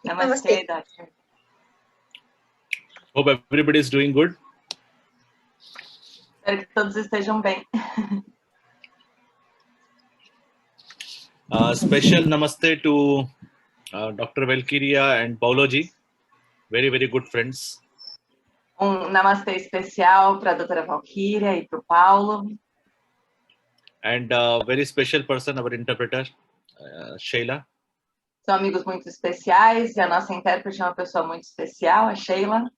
Namaste, Doctor. Hope everybody is doing good. Espero que todos estejam bem. Special namaste to Dr. Valkyria and Paulo ji. Very, very good friends. Namastê especial para a doutora Valkyria e para o Paulo. And very special person, our interpreter, Sheila. São amigos muito especiais e a nossa intérprete é uma pessoa muito especial, a Sheila.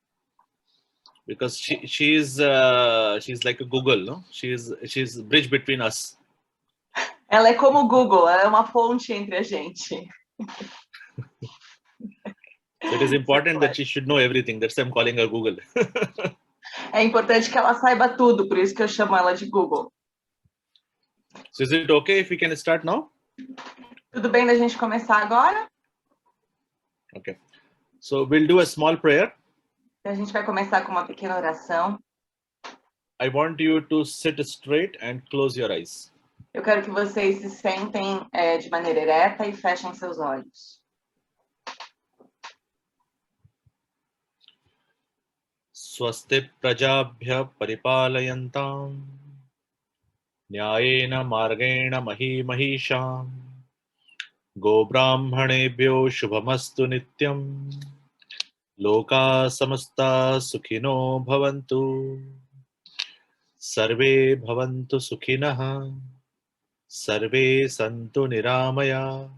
Because she's like a Google, no? She's bridge between us. Ela é como o Google, ela é uma ponte entre a gente. So it is important that she should know everything. That's why I'm calling her Google. É importante que ela saiba tudo, por isso que eu chamo ela de Google. So is it okay if we can start now? Tudo bem da gente começar agora? Okay. So we'll do a small prayer. A gente vai começar com uma pequena oração. I want you to sit straight and close your eyes. Eu quero que vocês se sentem de maneira ereta e fechem seus olhos. Swasti prajabhya paripalayantam nyayena margena mahisham go brahmanebhyo shubhamastu nityam loka samasta sukhino bhavantu sarve bhavantu sukhinah sarve santu niramaya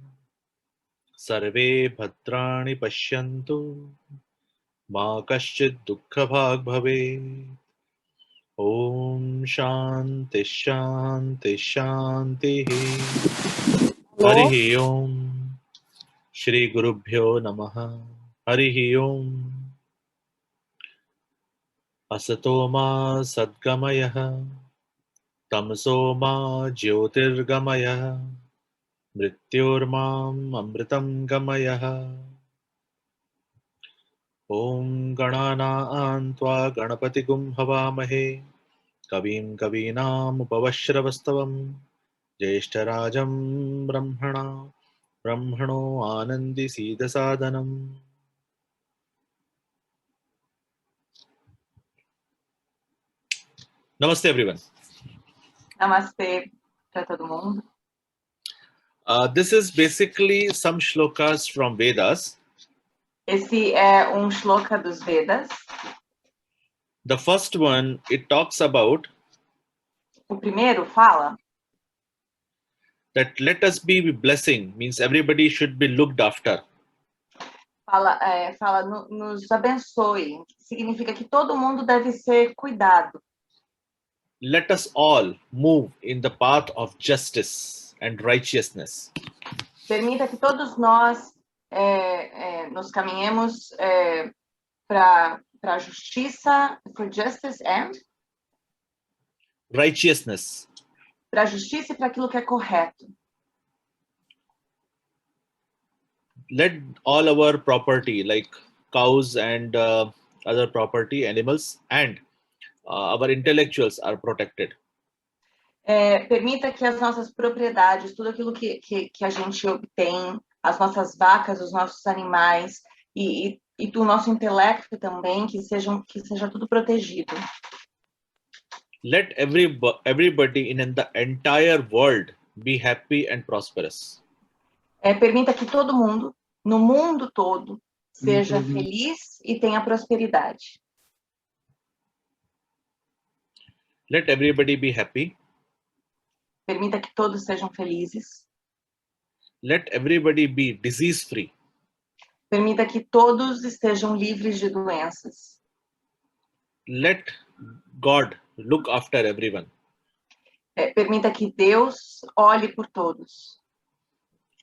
sarve bhadrani pashyantu ma kaschid dukkha bhag bhave. Om Shanti Shanti Shanti. Harihi Om. Shri Gurubhyo Namaha. Harihi Om. Asato ma sadgamaya. Tamso ma jyotirgamaya. Mrityormam amritam gamaya. Om Ganana Tva Ganapati Gum Havamahe Kavim Kavinam Upavashravasthavam Jeshtarajam Brahmano Anandi Siddha Sadhanam. Namaste everyone. Namaste para todo mundo. This is basically some shlokas from Vedas. Esse é shloka dos Vedas. The first one, it talks about O primeiro fala that let us be blessing, means everybody should be looked after. Fala nos abençoe, significa que todo mundo deve ser cuidado. Let us all move in the path of justice and righteousness. Permita que todos nós nos caminhemos para a justiça, for justice and Righteousness. Para a justiça e para aquilo que é correto. Let all our property, like cows and other property, animals, and our intellectuals are protected. Permita que as nossas propriedades, tudo aquilo que a gente obtém, as nossas vacas, os nossos animais e o nosso intelecto também, que seja tudo protegido. Let everybody in the entire world be happy and prosperous. Permita que todo mundo, no mundo todo, seja feliz e tenha prosperidade. Let everybody be happy. Permita que todos sejam felizes. Let everybody be disease free. Permita que todos estejam livres de doenças. Let God look after everyone. Permita que Deus olhe por todos.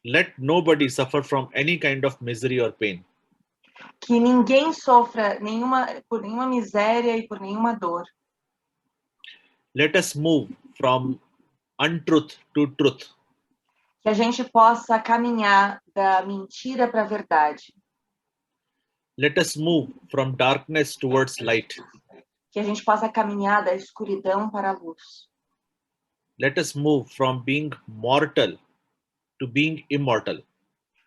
Let nobody suffer from any kind of misery or pain. Que ninguém sofra por nenhuma miséria e por nenhuma dor. Let us move from untruth to truth. Que a gente possa caminhar da mentira para a verdade. Let us move from darkness towards light. Que a gente possa caminhar da escuridão para a luz. Let us move from being mortal to being immortal.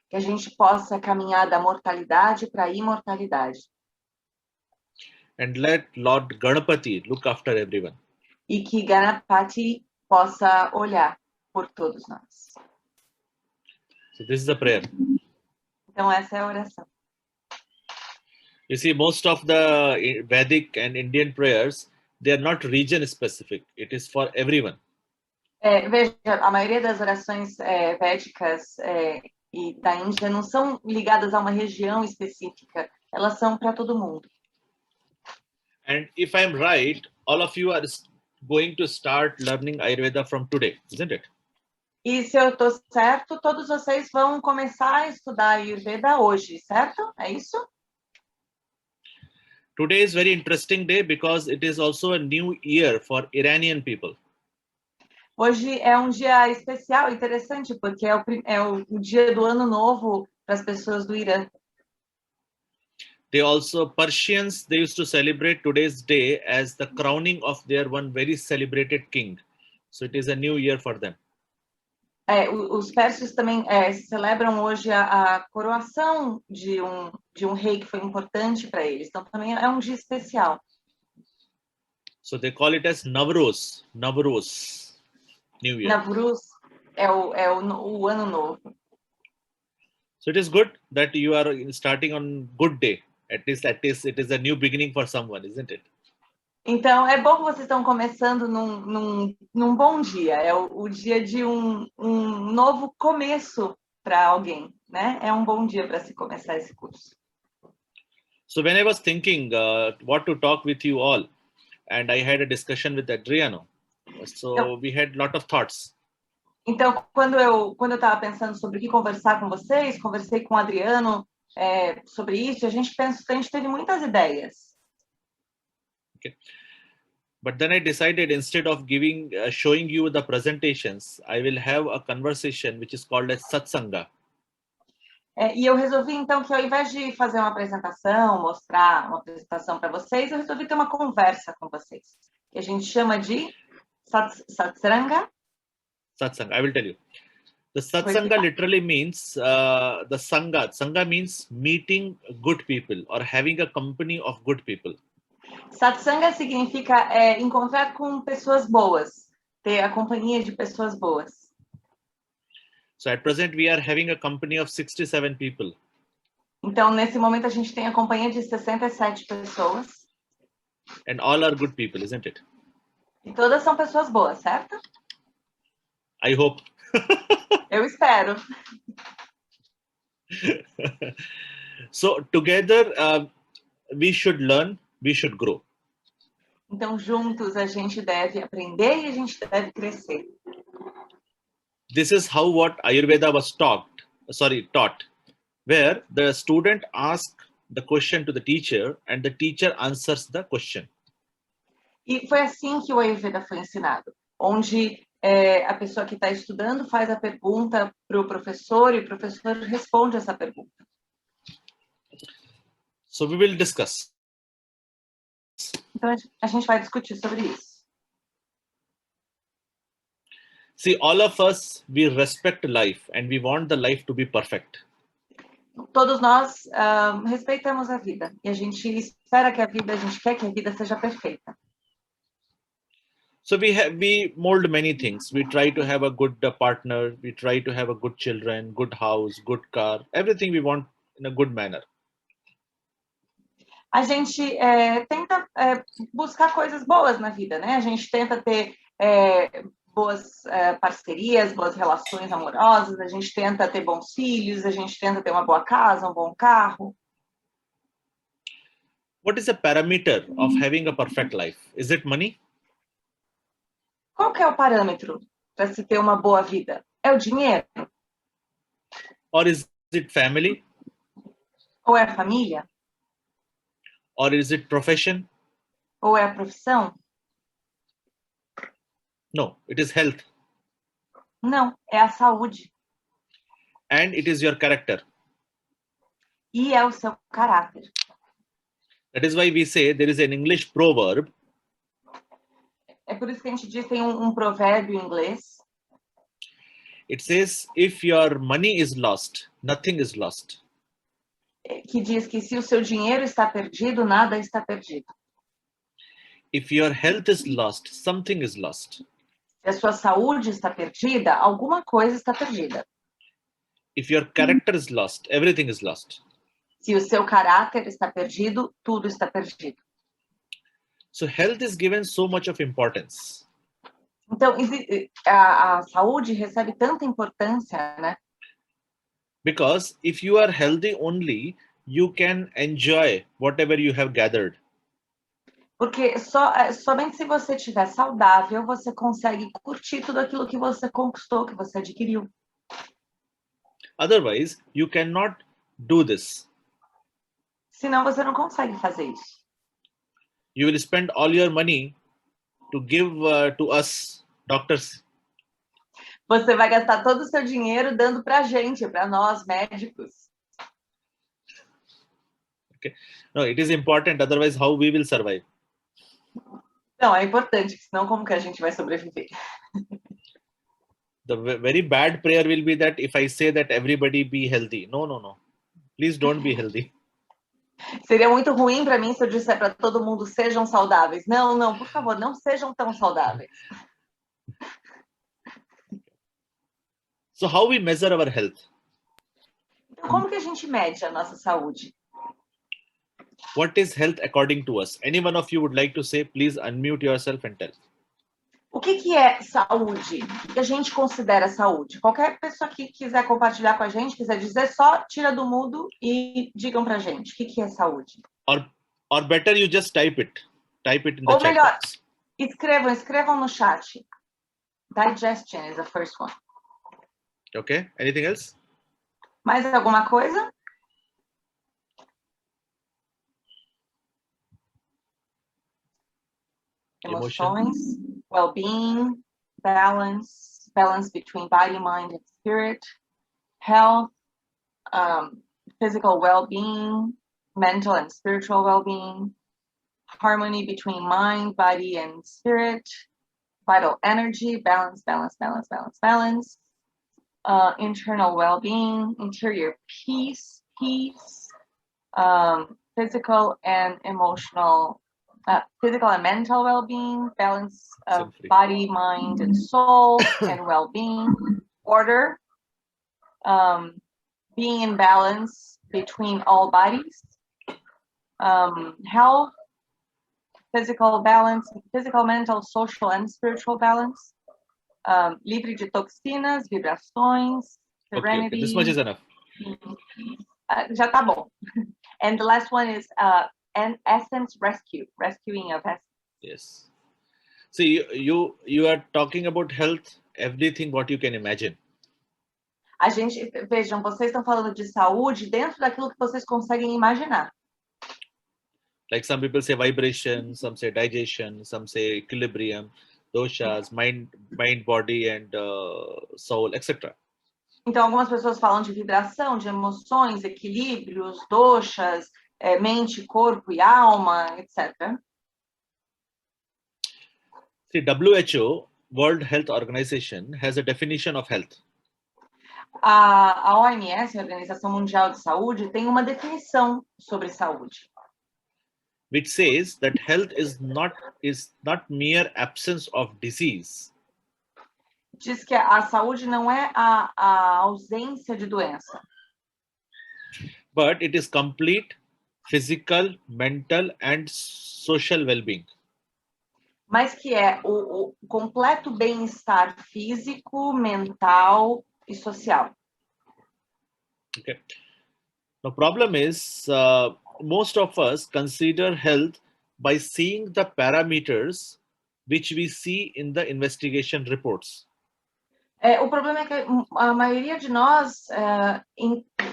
que a gente possa caminhar da mortalidade para a imortalidade. And let Lord Ganapati look after everyone. E que Ganapati possa olhar por todos nós. So this is the prayer. Então essa é a oração. You see, most of the Vedic and Indian prayers, they are not region specific. It is for everyone. Veja, a maioria das orações védicas e da Índia não são ligadas a uma região específica. Elas são para todo mundo. And if I'm right, all of you are going to start learning Ayurveda from today, isn't it? E se eu estou certo, todos vocês vão começar a estudar Ayurveda hoje, certo? É isso? Today is very interesting day because it is also a new year for Iranian people. Hoje é um dia especial, interessante, porque é o dia do ano novo para as pessoas do Irã. Persians, they used to celebrate today's day as the crowning of their one very celebrated king. So it is a new year for them. Os persas também celebram hoje a coroação de um rei que foi importante para eles. Então também é um dia especial. So they call it as Navroz, New Year. Navroz é o ano novo. So it is good that you are starting on good day. At least it is a new beginning for someone, isn't it? Então, é bom que vocês estão começando num bom dia. É o dia de um novo começo para alguém, né? É um bom dia para se começar esse curso. So when I was thinking what to talk with you all, and I had a discussion with Adriano, so we had a lot of thoughts. Então, quando eu estava pensando sobre o que conversar com vocês, conversei com o Adriano sobre isso, a gente teve muitas ideias. Okay. But then I decided instead of showing you the presentations, I will have a conversation which is called as satsanga. E eu resolvi então que ao invés de fazer uma apresentação, mostrar uma apresentação para vocês, eu resolvi ter uma conversa com vocês, que a gente chama de satsanga. Satsanga, I will tell you. The satsanga literally means the sangha. Sangha means meeting good people or having a company of good people. Satsanga significa encontrar com pessoas boas, ter a companhia de pessoas boas. So at present we are having a company of 67 people. Então nesse momento a gente tem a companhia de 67 pessoas. And all are good people, isn't it? E todas são pessoas boas, certo? I hope. Eu espero. So together we should learn, we should grow. Então juntos a gente deve aprender e a gente deve crescer. This is how what Ayurveda was taught, where the student asks the question to the teacher and the teacher answers the question. E foi assim que o Ayurveda foi ensinado, onde a pessoa que está estudando faz a pergunta para o professor e o professor responde essa pergunta. So we will discuss. Então a gente vai discutir sobre isso. See, all of us, we respect life and we want the life to be perfect. Todos nós respeitamos a vida e a gente espera que a gente quer que a vida seja perfeita. So we mold many things. We try to have a good partner. We try to have a good children, good house, good car. Everything we want in a good manner. A gente tenta buscar coisas boas na vida, né? A gente tenta ter boas parcerias, boas relações amorosas, a gente tenta ter bons filhos, a gente tenta ter uma boa casa, um bom carro. What is the parameter of having a perfect life? Is it money? Qual que é o parâmetro para se ter uma boa vida? É o dinheiro? Or is it family? Ou é a família? Or is it profession? Ou é a profissão? No, it is health. Não, é a saúde. And it is your character. E é o seu caráter. That is why we say there is an English proverb. É por isso que a gente diz, tem um provérbio em inglês. It says, if your money is lost, nothing is lost. Que diz que se o seu dinheiro está perdido, nada está perdido. If your health is lost, something is lost. Se a sua saúde está perdida, alguma coisa está perdida. If your character is lost, everything is lost. Se o seu caráter está perdido, tudo está perdido. So health is given so much of importance. Então, a saúde recebe tanta importância, né? Because if you are healthy only, you can enjoy whatever you have gathered. Porque somente se você estiver saudável, você consegue curtir tudo aquilo que você conquistou, que você adquiriu. Otherwise, you cannot do this. Senão você não consegue fazer isso. You will spend all your money to give to us doctors. Você vai gastar todo o seu dinheiro dando para gente, para nós médicos. Okay. No, it is important. Otherwise, how we will survive? Não, é importante, senão como que a gente vai sobreviver? The very bad prayer will be that if I say that everybody be healthy. No, no, no. Please don't be healthy. Seria muito ruim para mim se eu disser para todo mundo sejam saudáveis. Não, não, por favor, não sejam tão saudáveis. So how we measure our health? Então, como que a gente mede a nossa saúde? What is health according to us? Any one of you would like to say, please unmute yourself and tell. O que é saúde? O que a gente considera saúde? Qualquer pessoa que quiser compartilhar com a gente, quiser dizer, só tira do mudo e digam pra gente. O que é saúde? Or better you just type it. Type it in the Ou chat melhor, box. escrevam no chat. Digestion is the first one. Okay. Anything else? Mais alguma coisa? Emoções, well-being, balance between body, mind, and spirit, health, physical well-being, mental and spiritual well-being, harmony between mind, body, and spirit, vital energy, balance, internal well-being, interior peace, physical and mental well-being, balance of body, mind, and soul, and well-being, order, being in balance between all bodies, health, physical balance, physical, mental, social, and spiritual balance, livre de toxinas, vibrações, serenity. Okay. This much is enough. Já tá bom. And the last one is and essence rescuing of essence. Yes. See, you are talking about health, everything what you can imagine. A gente, vejam, vocês estão falando de saúde dentro daquilo que vocês conseguem imaginar. Like some people say vibration, some say digestion, some say equilibrium, doshas, mind, body, and soul, etc. Então, algumas pessoas falam de vibração, de emoções, equilíbrios, doshas, mente, corpo e alma, etc. See, WHO, World Health Organization, has a definition of health. A OMS, a Organização Mundial de Saúde, tem uma definição sobre saúde. Which says that health is not mere absence of disease. Diz que a saúde não é a ausência de doença. But it is complete physical, mental, and social well-being. Mas que é o completo bem-estar físico, mental e social. Okay. The problem is most of us consider health by seeing the parameters which we see in the investigation reports. O problema é que a maioria de nós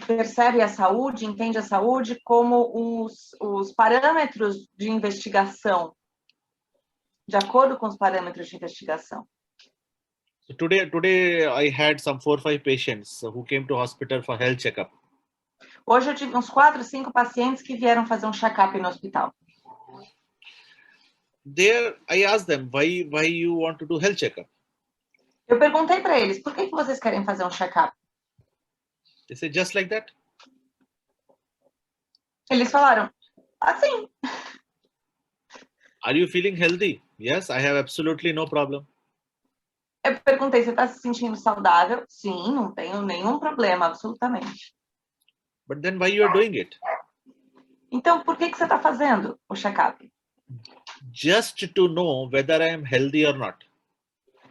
percebe a saúde, entende a saúde como os parâmetros de investigação, de acordo com os parâmetros de investigação. So today I had some 4 or 5 patients who came to hospital for health checkup. Hoje eu tive uns 4, 5 pacientes que vieram fazer um check-up no hospital. There I asked them why you want to do health checkup. Eu perguntei para eles, por que vocês querem fazer um check-up? They say, just like that. Eles falaram, assim. Are you feeling healthy? Yes, I have absolutely no problem. Eu perguntei, você está se sentindo saudável? Sim, não tenho nenhum problema, absolutamente. But then why you are doing it? Então, por que você está fazendo o check-up? Just to know whether I am healthy or not.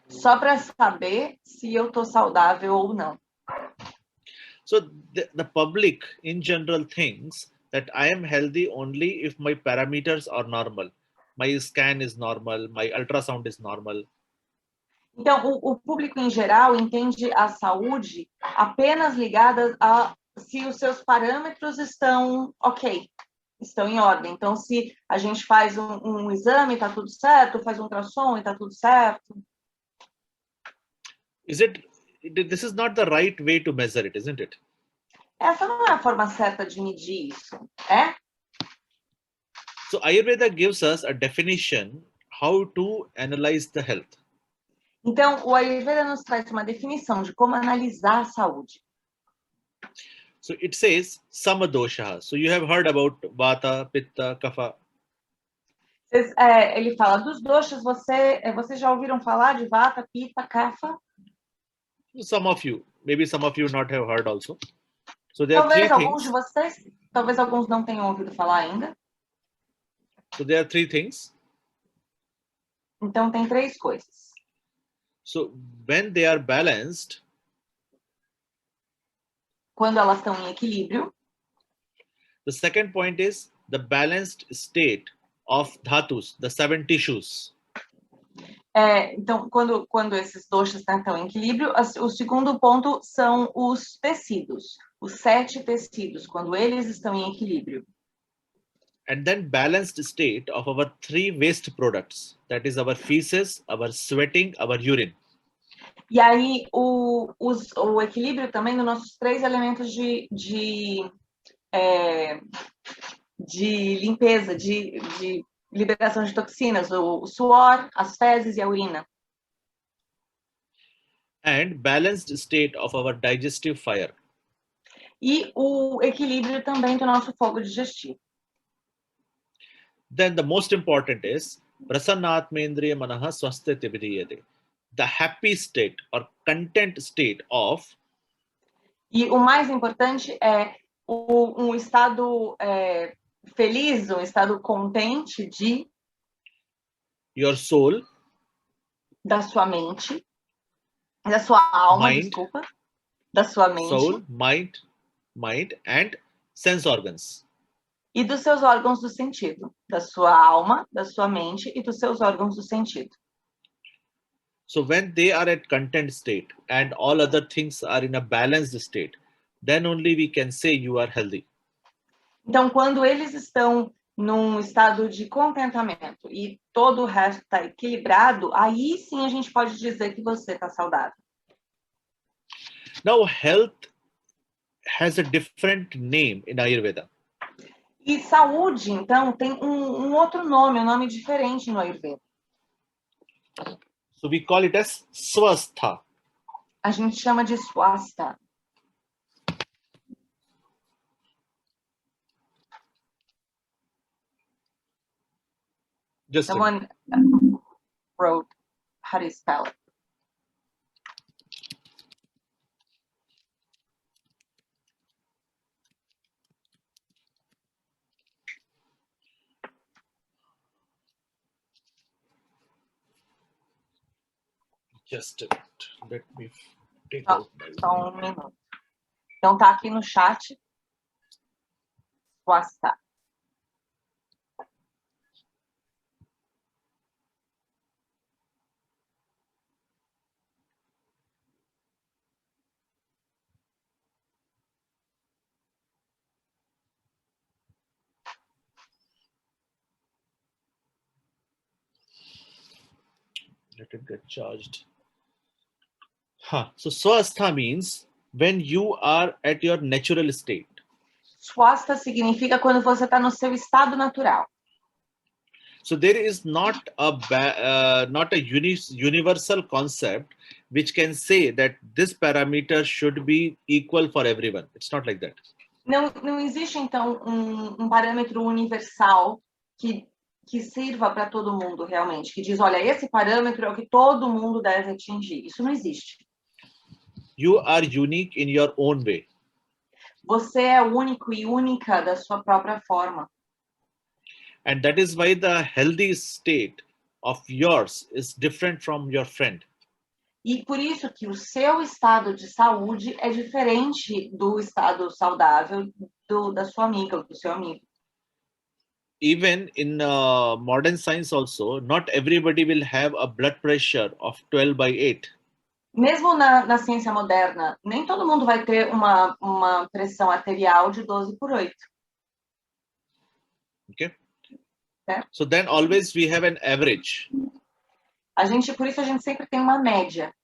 Só para saber se eu estou saudável ou não. So the public in general thinks that I am healthy only if my parameters are normal. My scan is normal, my ultrasound is normal. Então, o público em geral entende a saúde apenas ligada a se os seus parâmetros estão ok, estão em ordem. Então, se a gente faz um exame, está tudo certo, faz um ultrassom e está tudo certo. This is not the right way to measure it, isn't it? Essa não é a forma certa de medir isso, é? So Ayurveda gives us a definition how to analyze the health. Então, o Ayurveda nos traz uma definição de como analisar a saúde. So it says samadosha. So you have heard about vata, pitta, kapha. Ele fala dos doshas, vocês já ouviram falar de vata, pitta, kapha? Some of you, maybe some of you not have heard also. So there are Talvez three alguns things. de vocês, talvez alguns não tenham ouvido falar ainda. So there are three things. Então tem três coisas. So when they are balanced, quando elas estão em equilíbrio. The second point is the balanced state of dhatus, the 7 tissues. Então, quando esses doshas estão em equilíbrio, o segundo ponto são os tecidos, os 7 tecidos, quando eles estão em equilíbrio. And then balanced state of our 3 waste products, that is our feces, our sweating, our urine. E aí, o equilíbrio também dos nossos 3 elementos de limpeza, de liberação de toxinas, o suor, as fezes e a urina. And balanced state of our digestive fire. E o equilíbrio também do nosso fogo digestivo. Then the most important is prasannatmendriya manaha swasthati vidiyate. The happy state or content state of. E o mais importante é um estado feliz, um estado contente de Your soul, da sua mente, da sua alma, mind, desculpa, da sua mente, soul, mind and sense organs. E dos seus órgãos do sentido, da sua alma, da sua mente e dos seus órgãos do sentido. So when they are at content state and all other things are in a balanced state, then only we can say you are healthy. Então, quando eles estão num estado de contentamento e todo o resto está equilibrado, aí sim a gente pode dizer que você está saudável. Now, health has a different name in Ayurveda. E saúde, então, tem um outro nome, um nome diferente no Ayurveda. So we call it as swastha. A gente chama de swastha. Just Someone wrote, how do you spell it? Just a minute. Let me take Só, out my só um minuto. Então tá aqui no chat. Swastha. Let it get charged. So swastha means when you are at your natural state. Swastha significa quando você está no seu estado natural. So there is not a universal concept which can say that this parameter should be equal for everyone. It's not like that. Não existe, então, parâmetro universal que sirva para todo mundo, realmente, que diz, olha, esse parâmetro é o que todo mundo deve atingir. Isso não existe. You are unique in your own way. Você é único e única da sua própria forma. And that is why the healthy state of yours is different from your friend. E por isso que o seu estado de saúde é diferente do estado saudável da sua amiga, ou do seu amigo. Even in modern science also, not everybody will have a blood pressure of 12/8. Mesmo na ciência moderna, nem todo mundo vai ter uma pressão arterial de 12/8. Okay. É. So then always we have an average. Por isso a gente sempre tem uma média.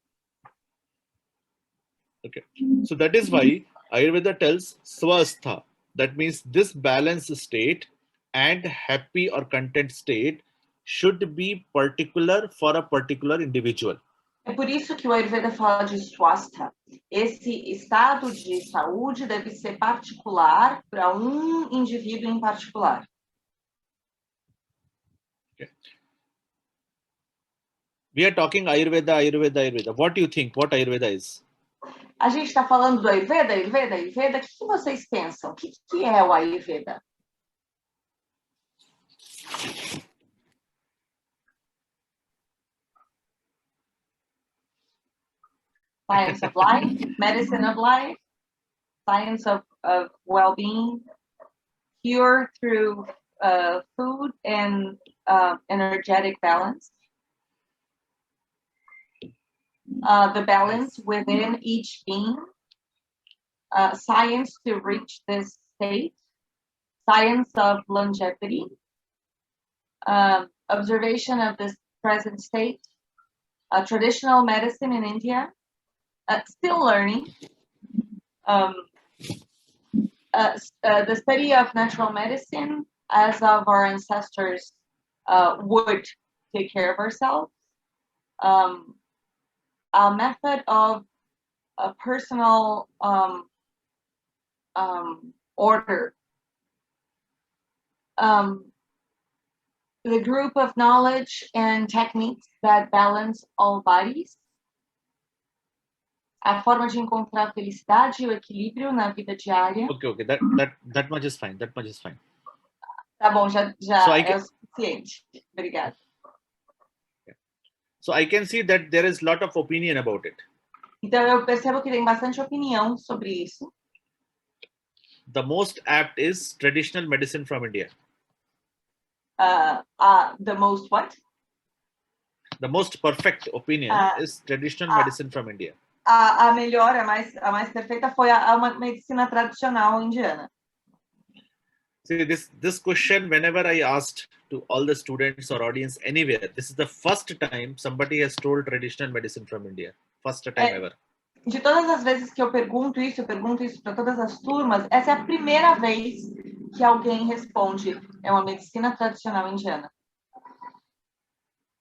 Okay. So that is why Ayurveda tells swastha. That means this balanced state and happy or content state should be particular for a particular individual. É por isso que o Ayurveda fala de swastha. Esse estado de saúde deve ser particular para um indivíduo em particular. Okay. We are talking Ayurveda. What do you think? What Ayurveda is? A gente está falando do Ayurveda. O que vocês pensam? O que é o Ayurveda? Science of life, medicine of life, science of well-being, cure through food and energetic balance. The balance within each being, science to reach this state, science of longevity, observation of this present state, traditional medicine in India, still learning, the study of natural medicine as of our ancestors would take care of ourselves, a method of a personal order, the group of knowledge and techniques that balance all bodies, a forma de encontrar felicidade e o equilíbrio na vida diária. Okay. That much is fine. Tá bom, já So é o suficiente. Obrigada. So I can see that there is a lot of opinion about it. Então eu percebo que tem bastante opinião sobre isso. The most apt is traditional medicine from India. The most what? The most perfect opinion is traditional medicine from India. A melhor, a mais perfeita foi a medicina tradicional indiana. See, this question, whenever I asked to all the students or audience anywhere, this is the first time somebody has told traditional medicine from India. First time ever. De todas as vezes que eu pergunto isso para todas as turmas, essa é a primeira vez que alguém responde, é uma medicina tradicional indiana.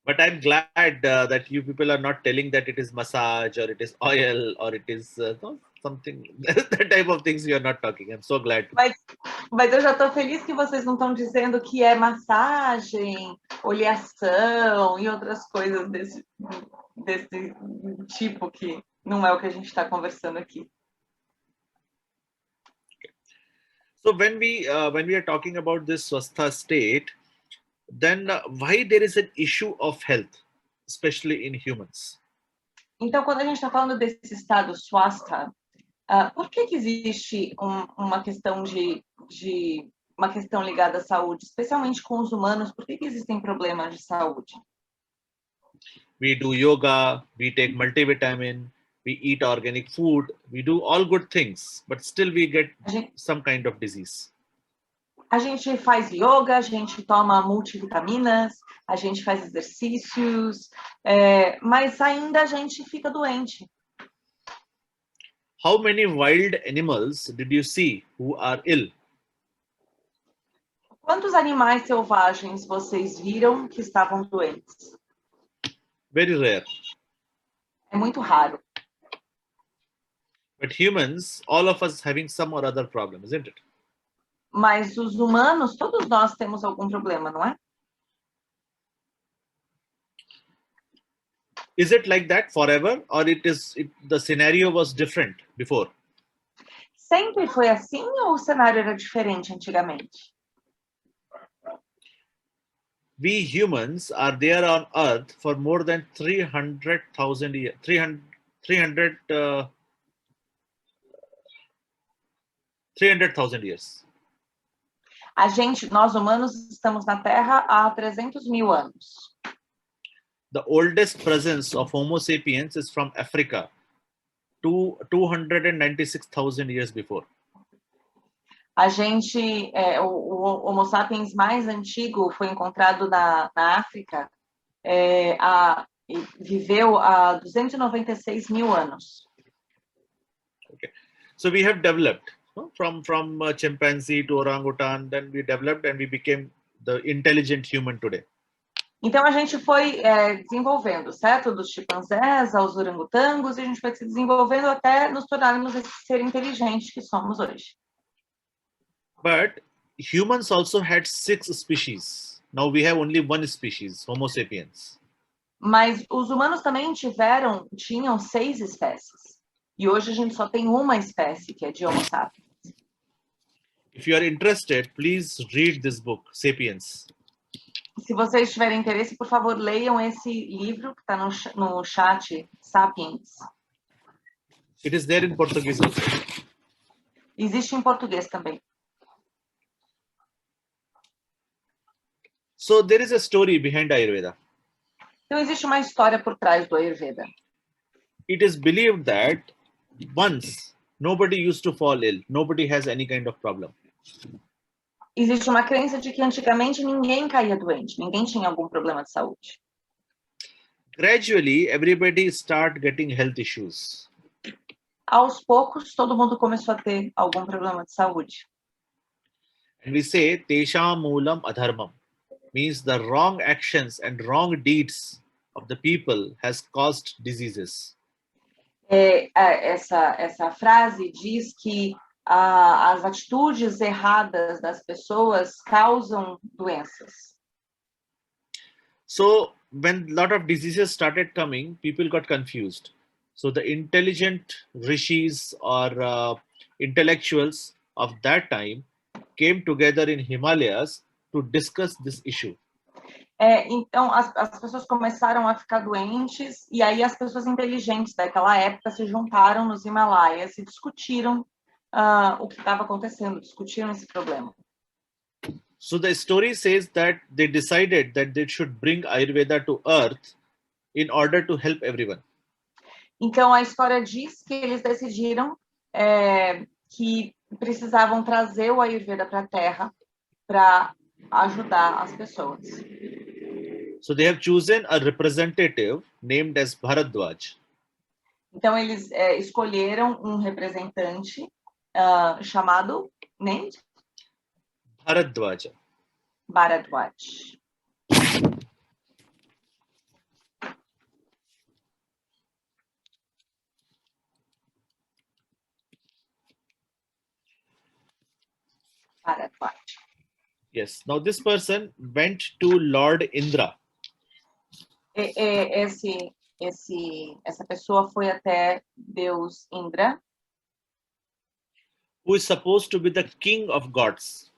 But I'm glad that you people are not telling that it is massage or it is oil or it is something, that type of things you are not talking. I'm so glad. Mas eu já estou feliz que vocês não estão dizendo que é massagem, oleação e outras coisas desse tipo, que não é o que a gente está conversando aqui. So when we are talking about this swastha state, then why there is an issue of health, especially in humans? Então, quando a gente está falando desse estado swastha, por que existe uma questão uma questão ligada à saúde, especialmente com os humanos? Por que existem problemas de saúde? We do yoga, we take multivitamin, we eat organic food, we do all good things, but still we get some kind of disease. A gente faz yoga, a gente toma multivitaminas, a gente faz exercícios, mas ainda a gente fica doente. How many wild animals did you see who are ill? Quantos animais selvagens vocês viram que estavam doentes? Very rare. É muito raro. But humans, all of us having some or other problem, isn't it? Mas os humanos, todos nós temos algum problema, não é? Is it like that forever, or the scenario was different before? Sempre foi assim ou o cenário era diferente antigamente? We humans are there on Earth for more than 300,000 years. 300,000 years. Nós humanos estamos na Terra há 300.000 anos. The oldest presence of Homo sapiens is from Africa, 296,000 years before. O Homo sapiens mais antigo foi encontrado na África, viveu há 296.000 anos. Okay, so we have developed from chimpanzee to orangutan, then we developed and we became the intelligent human today. Então a gente foi desenvolvendo, certo? Dos chimpanzés aos orangotangos, e a gente foi se desenvolvendo até nos tornarmos esse ser inteligente que somos hoje. But humans also had 6 species. Now we have only 1 species, Homo sapiens. Mas os humanos também tinham 6 espécies. E hoje a gente só tem uma espécie, que é de Homo sapiens. If you are interested, please read this book, Sapiens. Se vocês tiverem interesse, por favor, leiam esse livro que está no chat, Sapiens. It is there in Portuguese also. Existe em português também. So there is a story behind Ayurveda. Então existe uma história por trás do Ayurveda. It is believed that once nobody used to fall ill, nobody has any kind of problem. Existe uma crença de que antigamente ninguém caía doente, ninguém tinha algum problema de saúde. Gradually, everybody start getting health issues. Aos poucos, todo mundo começou a ter algum problema de saúde. And we say, Tesham Moolam Adharmam, means the wrong actions and wrong deeds of the people has caused diseases. Essa frase diz que as atitudes erradas das pessoas causam doenças. So when a lot of diseases started coming, people got confused. So the intelligent rishis or intellectuals of that time came together in Himalayas to discuss this issue. Então, as pessoas começaram a ficar doentes, e aí as pessoas inteligentes daquela época se juntaram nos Himalaias e discutiram o que estava acontecendo, discutiram esse problema. So the story says that they decided that they should bring Ayurveda to earth in order to help everyone. Então, a história diz que eles decidiram que precisavam trazer o Ayurveda para a Terra para ajudar as pessoas. So they have chosen a representative named as Bharadwaj. Então, eles escolheram um representante chamado Bharadwaja. Bharadwaj. Bharadwaj. Yes. Now this person went to Lord Indra. Essa pessoa foi até Deus Indra, Who is supposed to be the king of gods.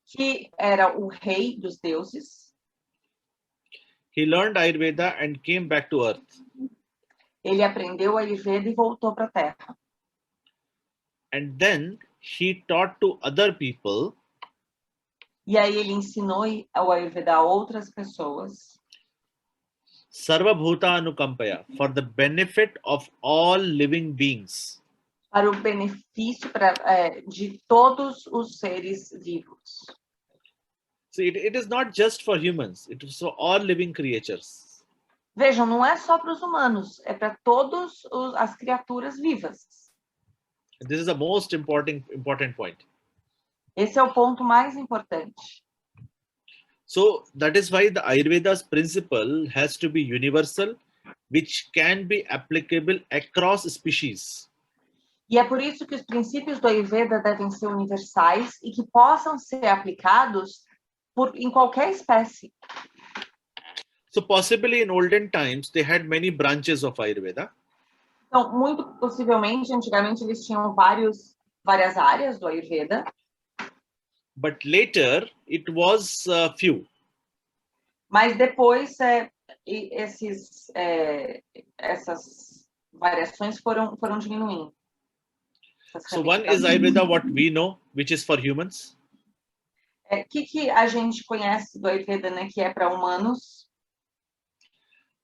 que era o rei dos deuses. He learned Ayurveda and came back to earth. Ele aprendeu Ayurveda e voltou para a Terra. And then he taught to other people. E aí ele ensinou o Ayurveda a outras pessoas. Sarva Bhuta Anukampaya, for the benefit of all living beings. Para o benefício de todos os seres vivos. So it is not just for humans, it is for all living creatures. Vejam, não é só para os humanos, é para todas as criaturas vivas. This is the most important point. Esse é o ponto mais importante. So that is why the Ayurveda's principle has to be universal which can be applicable across species. E é por isso que os princípios do Ayurveda devem ser universais e que possam ser aplicados em qualquer espécie. So possibly in olden times, they had many branches of Ayurveda. Então, muito possivelmente, antigamente eles tinham várias áreas do Ayurveda. But later, it was few. Mas depois, essas variações foram diminuindo. So one is Ayurveda, what we know, which is for humans. Que a gente conhece do Ayurveda, né, que é para humanos?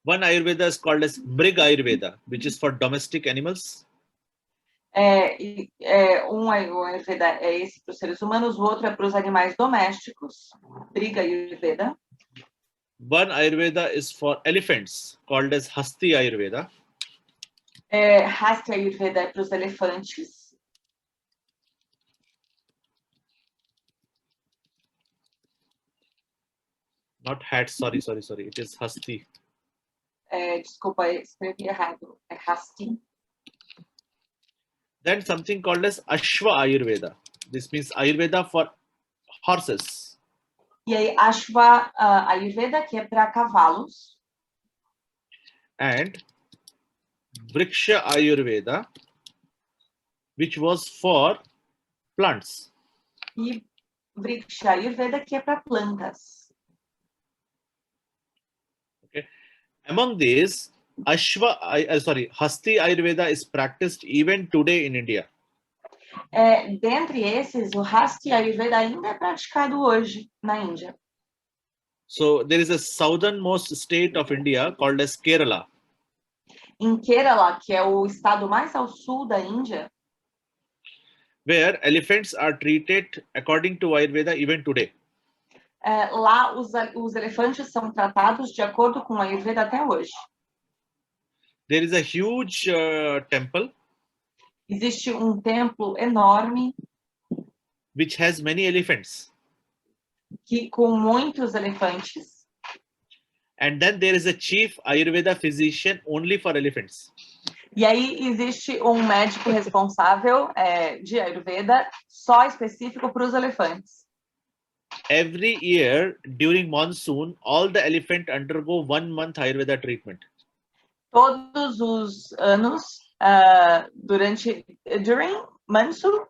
One Ayurveda is called as Mriga Ayurveda, which is for domestic animals. Um Ayurveda é esse para os seres humanos, o outro é para os animais domésticos, Briga Ayurveda. One Ayurveda is for elephants, called as Hasti Ayurveda. Hasti Ayurveda é para os elefantes. Not hat, sorry. It is Hasti. Desculpa, escrevi errado. É Hasti. Then something called as Ashva Ayurveda. This means Ayurveda for horses. E aí, Ashva Ayurveda, que é para cavalos. And Vriksha Ayurveda, which was for plants. E Vriksha Ayurveda, que é para plantas. Okay. Among these, Hasti Ayurveda is practiced even today in India. Dentre esses, o Hasti Ayurveda ainda é praticado hoje na Índia. So there is a southernmost state of India called as Kerala. Em Kerala, que é o estado mais ao sul da Índia, where elephants are treated according to Ayurveda even today. Lá os elefantes são tratados de acordo com a Ayurveda até hoje. There is a huge temple. Existe templo enorme which has many elephants. Com muitos elefantes. And then there is a chief Ayurveda physician only for elephants. E aí existe médico responsável de Ayurveda só específico para os elefantes. Every year during monsoon, all the elephant undergo 1 month Ayurveda treatment. Todos os anos, during monsoon.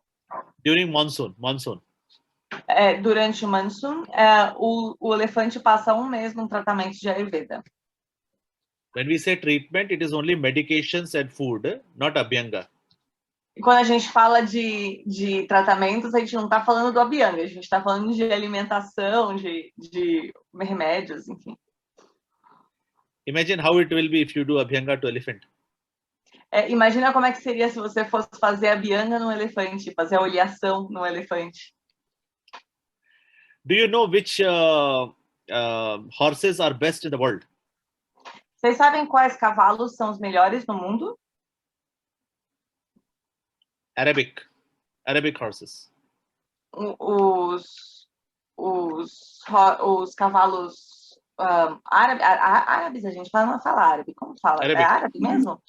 During monsoon. Durante o monsoon, o elefante passa 1 mês num tratamento de Ayurveda. When we say treatment, it is only medications and food, not abhyanga. E quando a gente fala de tratamentos, a gente não está falando do abhyanga, a gente está falando de alimentação, de remédios, enfim. Imagine how it will be if you do abhyanga to elephant. Imagina como é que seria se você fosse fazer abhyanga no elefante, fazer a oleação no elefante. Do you know which horses are best in the world? Vocês sabem quais cavalos são os melhores no mundo? Arabic horses. Os cavalos árabes, a gente não fala árabe. Como fala? Arabic. É árabe mesmo?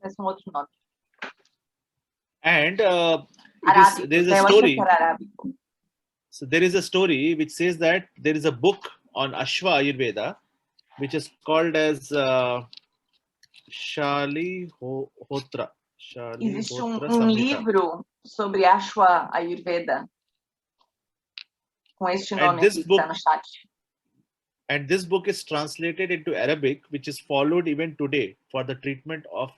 Parece um outro nome. And there is a eu story. achei que era arábico. So there is a story which says that there is a book on Ashva Ayurveda, which is called as Shalihotra. Existe livro sobre Ashwa Ayurveda com este nome aqui que está no chat. And this book is translated into Arabic, which is followed even today for the treatment of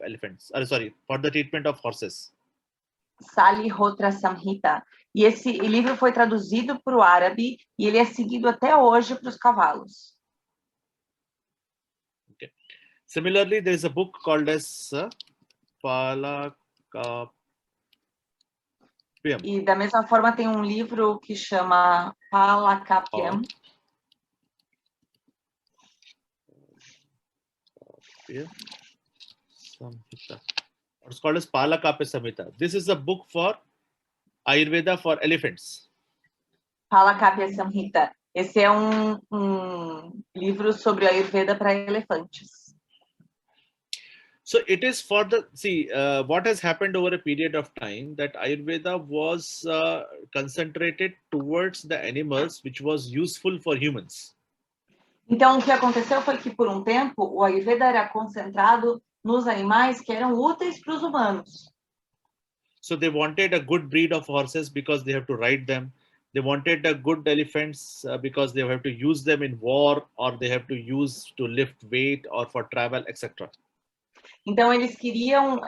for the treatment of horses. Salihotra Samhita. E esse livro foi traduzido para o árabe e ele é seguido até hoje para os cavalos. Okay. Similarly, there is a book called as Pala. E da mesma forma tem livro que chama Palakapyam. Samhita. It's called as Palakapya Samhita. This is a book for Ayurveda for elephants. Palakapya Samhita. Esse é livro sobre Ayurveda para elefantes. So it is for the, see, what has happened over a period of time that Ayurveda was concentrated towards the animals, which was useful for humans. Então, o que aconteceu foi que, por um tempo, o Ayurveda era concentrado nos animais que eram úteis para os humanos. So they wanted a good breed of horses because they have to ride them. They wanted a good elephants because they have to use them in war, or they have to use to lift weight or for travel, etc. Então, eles queriam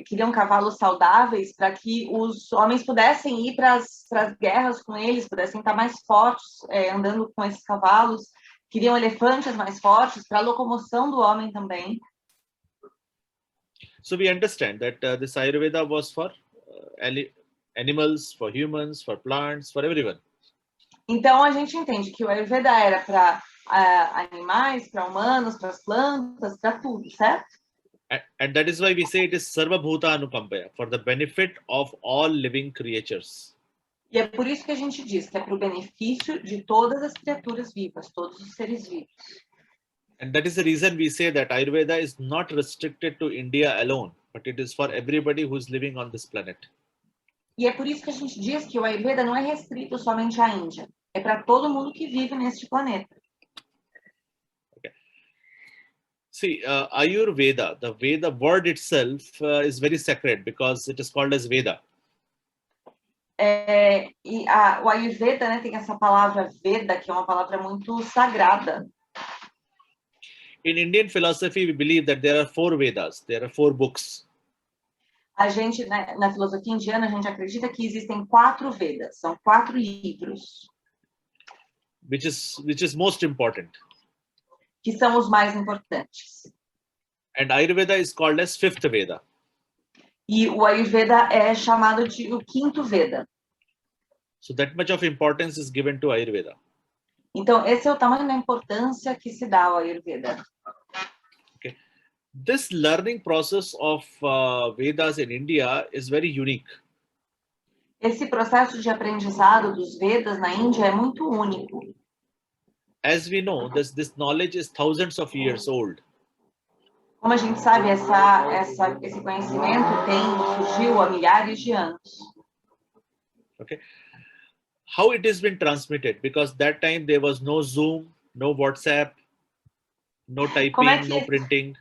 queriam cavalos saudáveis para que os homens pudessem ir para as guerras com eles, pudessem estar mais fortes andando com esses cavalos. Queriam elefantes mais fortes para a locomoção do homem também. So we understand that this Ayurveda was for animals, for humans, for plants, for everyone. Então, a gente entende que o Ayurveda era para animais, para humanos, para as plantas, para tudo, certo? And that is why we say it is Sarva Bhuta Anukampaya, for the benefit of all living creatures. E é por isso que a gente diz que é para o benefício de todas as criaturas vivas, todos os seres vivos. And that is the reason we say that Ayurveda is not restricted to India alone, but it is for everybody who is living on this planet. E é por isso que a gente diz que o Ayurveda não é restrito somente à Índia, é para todo mundo que vive neste planeta. Okay. See, Ayurveda, the Veda word itself is very sacred because it is called as Veda. O Ayurveda, né, tem essa palavra Veda, que é uma palavra muito sagrada. In Indian philosophy, we believe that there are 4 Vedas, there are 4 books. A gente, né, na filosofia indiana, a gente acredita que existem 4 Vedas, são 4 livros. Which is most important. Que são os mais importantes. And Ayurveda is called as 5th Veda. E o Ayurveda é chamado de o 5º Veda. So that much of importance is given to Ayurveda. Então, esse é o tamanho da importância que se dá ao Ayurveda. Okay. This learning process of Vedas in India is very unique. Esse processo de aprendizado dos Vedas na Índia é muito único. As we know, this knowledge is thousands of years old. Como a gente sabe, esse conhecimento surgiu há milhares de anos. Okay. How it has been transmitted? Because that time there was no Zoom, no WhatsApp, no typing, no printing.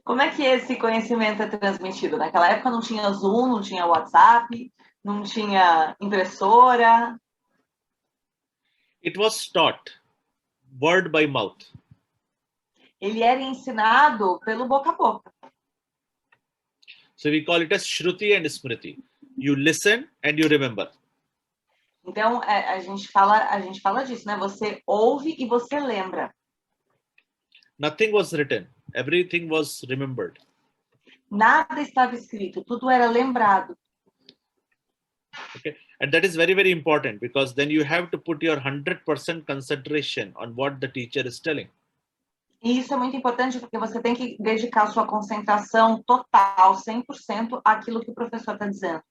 Como é que esse conhecimento é transmitido? Naquela época não tinha Zoom, não tinha WhatsApp, não tinha impressora. It was taught word by mouth. Ele era ensinado pelo boca a boca. So we call it as Shruti and Smriti. You listen and you remember. Então, a gente fala disso, né? Você ouve e você lembra. Nothing was written. Everything was remembered. Nada estava escrito, tudo era lembrado. Okay. And that is very, very important because then you have to put your 100% concentration on what the teacher is telling. E isso é muito importante porque você tem que dedicar sua concentração total, 100%, àquilo que o professor está dizendo.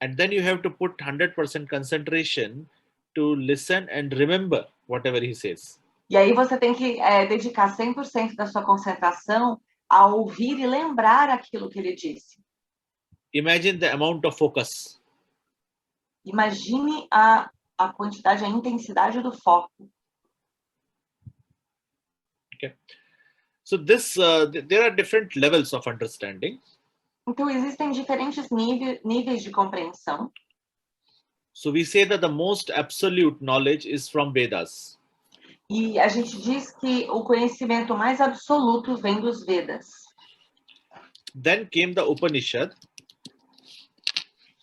And then you have to put 100% concentration to listen and remember whatever he says. E aí você tem que dedicar 100% da sua concentração a ouvir e lembrar aquilo que ele disse. Imagine the amount of focus. Imagine a quantidade, a intensidade do foco. Okay. So there are different levels of understanding. Então, existem diferentes níveis de compreensão. So we say that the most absolute knowledge is from Vedas. E a gente diz que o conhecimento mais absoluto vem dos Vedas. Then came the Upanishad.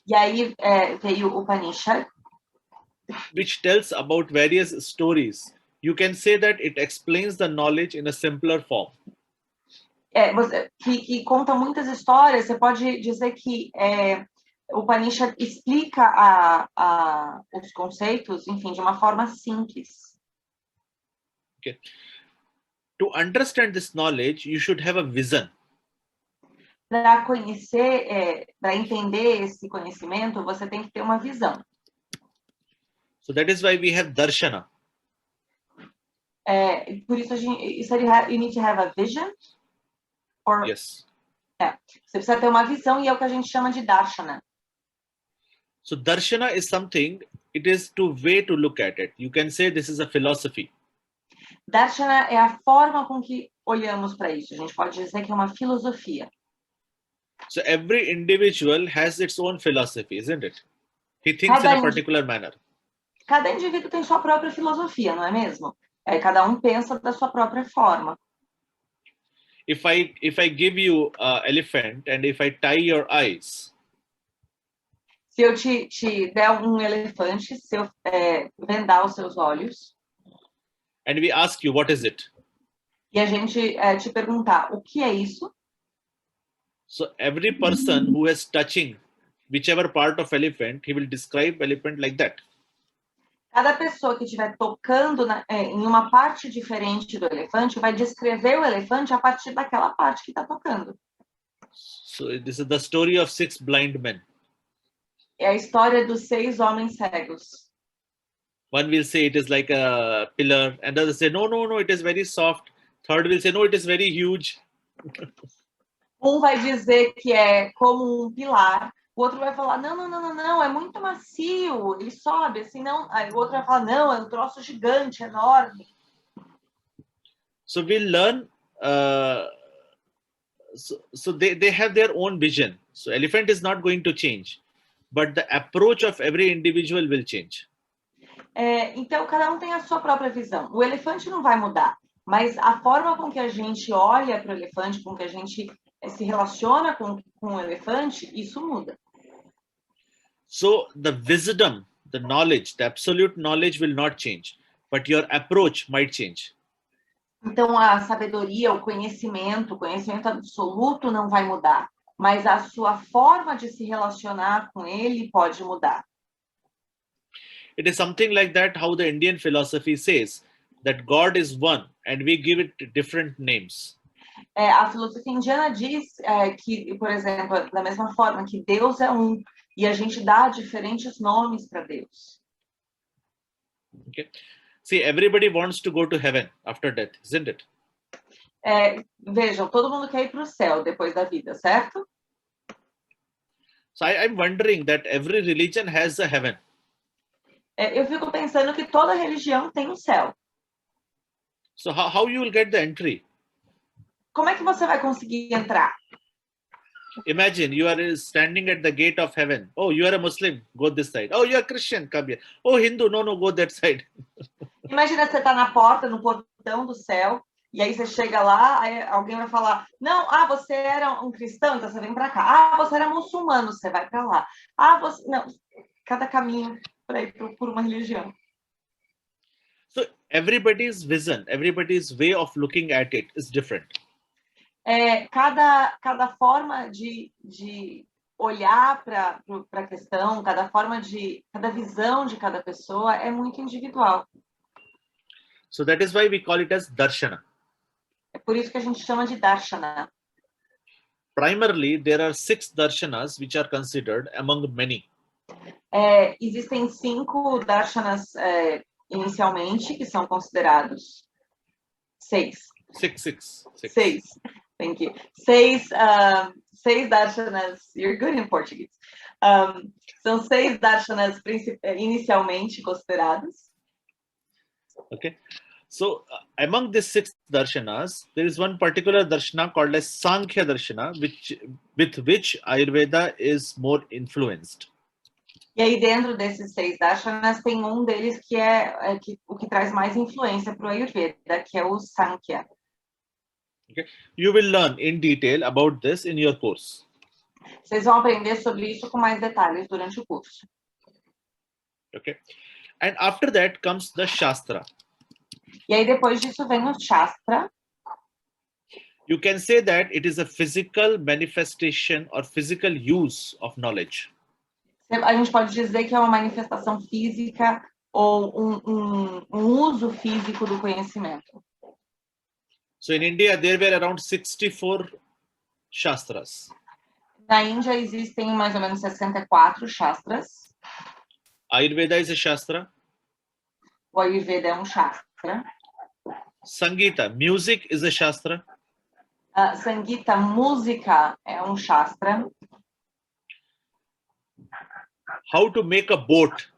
E aí veio o Upanishad. Which tells about various stories. You can say that it explains the knowledge in a simpler form. Que conta muitas histórias. Você pode dizer que o Upanishad explica os conceitos, enfim, de uma forma simples. Okay. To understand this knowledge, you should have a vision. Para conhecer, para entender esse conhecimento, você tem que ter uma visão. So that is why we have darshana. Por isso, you need to have a vision. Or, Yes. Você precisa ter uma visão e é o que a gente chama de darshana. So darshana is something, it is to way to look at it. You can say this is a philosophy. Darshana é a forma com que olhamos para isso. A gente pode dizer que é uma filosofia. So every individual has its own philosophy, isn't it? He thinks in a particular manner. Cada indivíduo tem sua própria filosofia, não é mesmo? Cada um pensa da sua própria forma. If I give you an elephant and if I tie your eyes, se eu te der um elefante, se eu vendar os seus olhos, and we ask you, what is it? E a gente te perguntar, o que é isso? So every person who is touching whichever part of elephant, he will describe elephant like that. Cada pessoa que estiver tocando em uma parte diferente do elefante vai descrever o elefante a partir daquela parte que está tocando. So this is the story of 6 blind men. É a história dos 6 homens cegos. One will say it is like a pillar, and others say no, it is very soft. Third will say no, it is very huge. Vai dizer que é como um pilar. O outro vai falar, não, é muito macio, ele sobe, assim, não. Aí o outro vai falar, não, é um troço gigante, enorme. So we learn, so they have their own vision. So elephant is not going to change, but the approach of every individual will change. Então, cada um tem a sua própria visão. O elefante não vai mudar, mas a forma com que a gente olha para o elefante, com que a gente se relaciona com o elefante, isso muda. So the wisdom, the knowledge, the absolute knowledge will not change, but your approach might change. Então a sabedoria, o conhecimento absoluto não vai mudar, mas a sua forma de se relacionar com ele pode mudar. It is something like that how the Indian philosophy says that God is one and we give it different names. A filosofia indiana diz que, por exemplo, da mesma forma que Deus é um e a gente dá diferentes nomes para Deus. Okay. See, everybody wants to go to heaven after death, isn't it? Vejam, todo mundo quer ir para o céu depois da vida, certo? So I'm wondering that every religion has a heaven. Eu fico pensando que toda religião tem um céu. So how you will get the entry? Como é que você vai conseguir entrar? Imagine you are standing at the gate of heaven. Oh, you are a Muslim, go this side. Oh, you are Christian, come here. Oh, Hindu, no, go that side. Imagina você tá na porta, no portão do céu, e aí você chega lá, aí alguém vai falar, não, você era um cristão, então você vem para cá. Você era muçulmano, você vai para lá. Não, cada caminho para ir por uma religião. So everybody's vision, everybody's way of looking at it is different. Cada forma de olhar para a questão, cada visão de cada pessoa é muito individual. So that is why we call it as darshana. É por isso que a gente chama de darshana. Primarily, there are 6 darshanas which are considered among many. Existem 5 darshanas inicialmente que são considerados 6. 6. Thank you. 6 darshanas. You're good in Portuguese. São 6 darshanas inicialmente considerados. Okay. So among these 6 darshanas, there is one particular darshana called as Sankhya Darshana, with which Ayurveda is more influenced. E aí dentro desses 6 darshanas tem um deles que o que traz mais influência para o Ayurveda, que é o Sankhya. Okay. You will learn in detail about this in your course. Vocês vão aprender sobre isso com mais detalhes durante o curso. Okay. And after that comes the Shastra. E aí depois disso vem o Shastra. You can say that it is a physical manifestation or physical use of knowledge. A gente pode dizer que é uma manifestação física ou um uso físico do conhecimento. So in India, there were around 64 Shastras. Na Índia existem mais ou menos 64 Shastras. Ayurveda is a Shastra. O Ayurveda é um Shastra. Sangita, music is a Shastra. Sangita, música, é um Shastra. How to make a boat,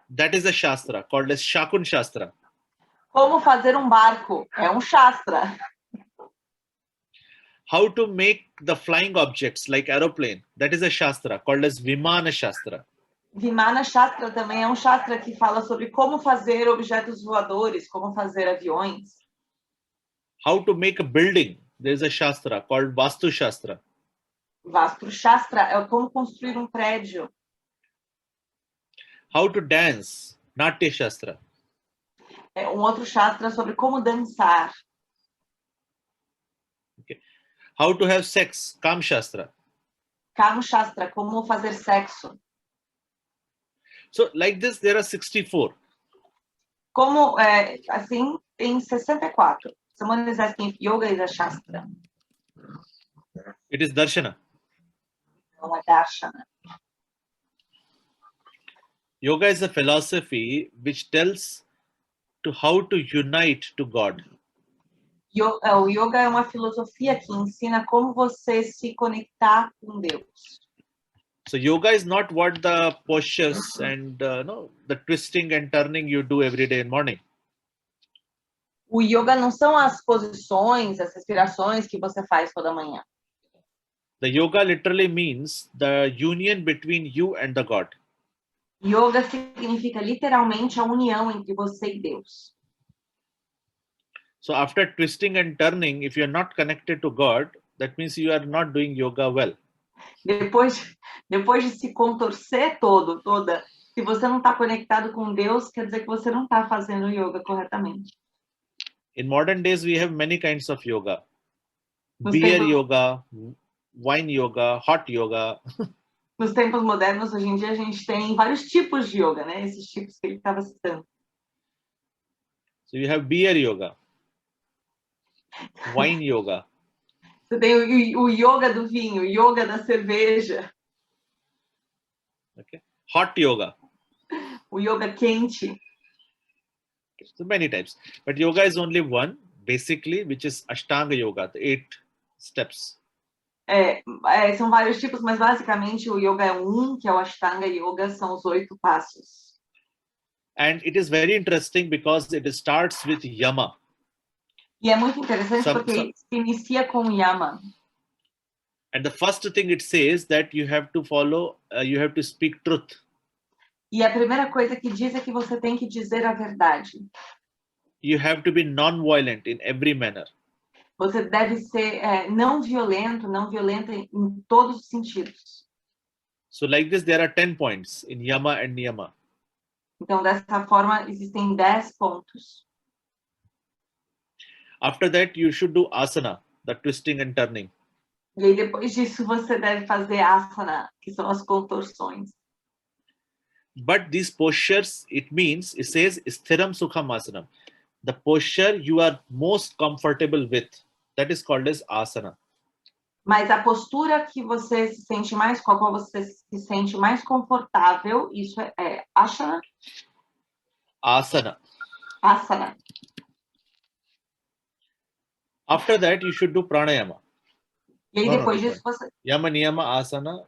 that is a Shastra called as Shakun Shastra. Como fazer um barco, é um Shastra. How to make the flying objects like aeroplane, that is a Shastra called as Vimana Shastra. Vimana Shastra também é um Shastra que fala sobre como fazer objetos voadores, como fazer aviões. How to make a building, there is a Shastra called Vastu Shastra. Vastu Shastra é como construir um prédio. How to dance, Natya Shastra. É um outro Shastra sobre como dançar. Okay. How to have sex, Kam Shastra. Kama Shastra, como fazer sexo. So like this, there are 64. Como, assim, tem 64. Someone is asking if yoga is a Shastra. It is Darshana. Não é Darshana. Yoga is a philosophy which tells to how to unite to God. O yoga é uma filosofia que ensina como você se conectar com Deus. So yoga is not what the postures and the twisting and turning you do every day in morning. O yoga não são as posições, as respirações que você faz toda manhã. The yoga literally means the union between you and the God. Yoga significa literalmente a união entre você e Deus. So after twisting and turning, if you are not connected to God, that means you are not doing yoga well. Depois de se contorcer toda, se você não está conectado com Deus, quer dizer que você não está fazendo yoga corretamente. In modern days, we have many kinds of yoga. Nos Beer tempos- yoga, wine yoga, hot yoga. Nos tempos modernos, hoje em dia, a gente tem vários tipos de yoga, né? Esses tipos que ele estava citando. So you have beer yoga, wine yoga, Você tem o yoga do vinho, o yoga da cerveja, okay, hot yoga. o yoga quente. So many types. But yoga is only one, basically, which is Ashtanga yoga, the 8 steps. São vários tipos, mas basicamente o yoga é que é o Ashtanga Yoga, são os 8 passos. And it is very interesting because it starts with yama. E é muito interessante porque se inicia com yama. And the first thing it says that you have to follow, you have to speak truth. E a primeira coisa que diz é que você tem que dizer a verdade. You have to be non-violent in every manner. Você deve ser não violenta em todos os sentidos. So like this, there are 10 points in yama and niyama. Então, dessa forma, existem 10 pontos. After that, you should do asana, the twisting and turning. E aí, depois disso, você deve fazer asana, que são as contorções. But these postures, it says, sthiram sukham asanam. The posture you are most comfortable with, that is called as asana. Mas a postura que você se sente mais, com a qual você se sente mais confortável, isso é asana? Asana. Asana. After that, you should do pranayama. E aí, depois disso, você... Yama, niyama, asana,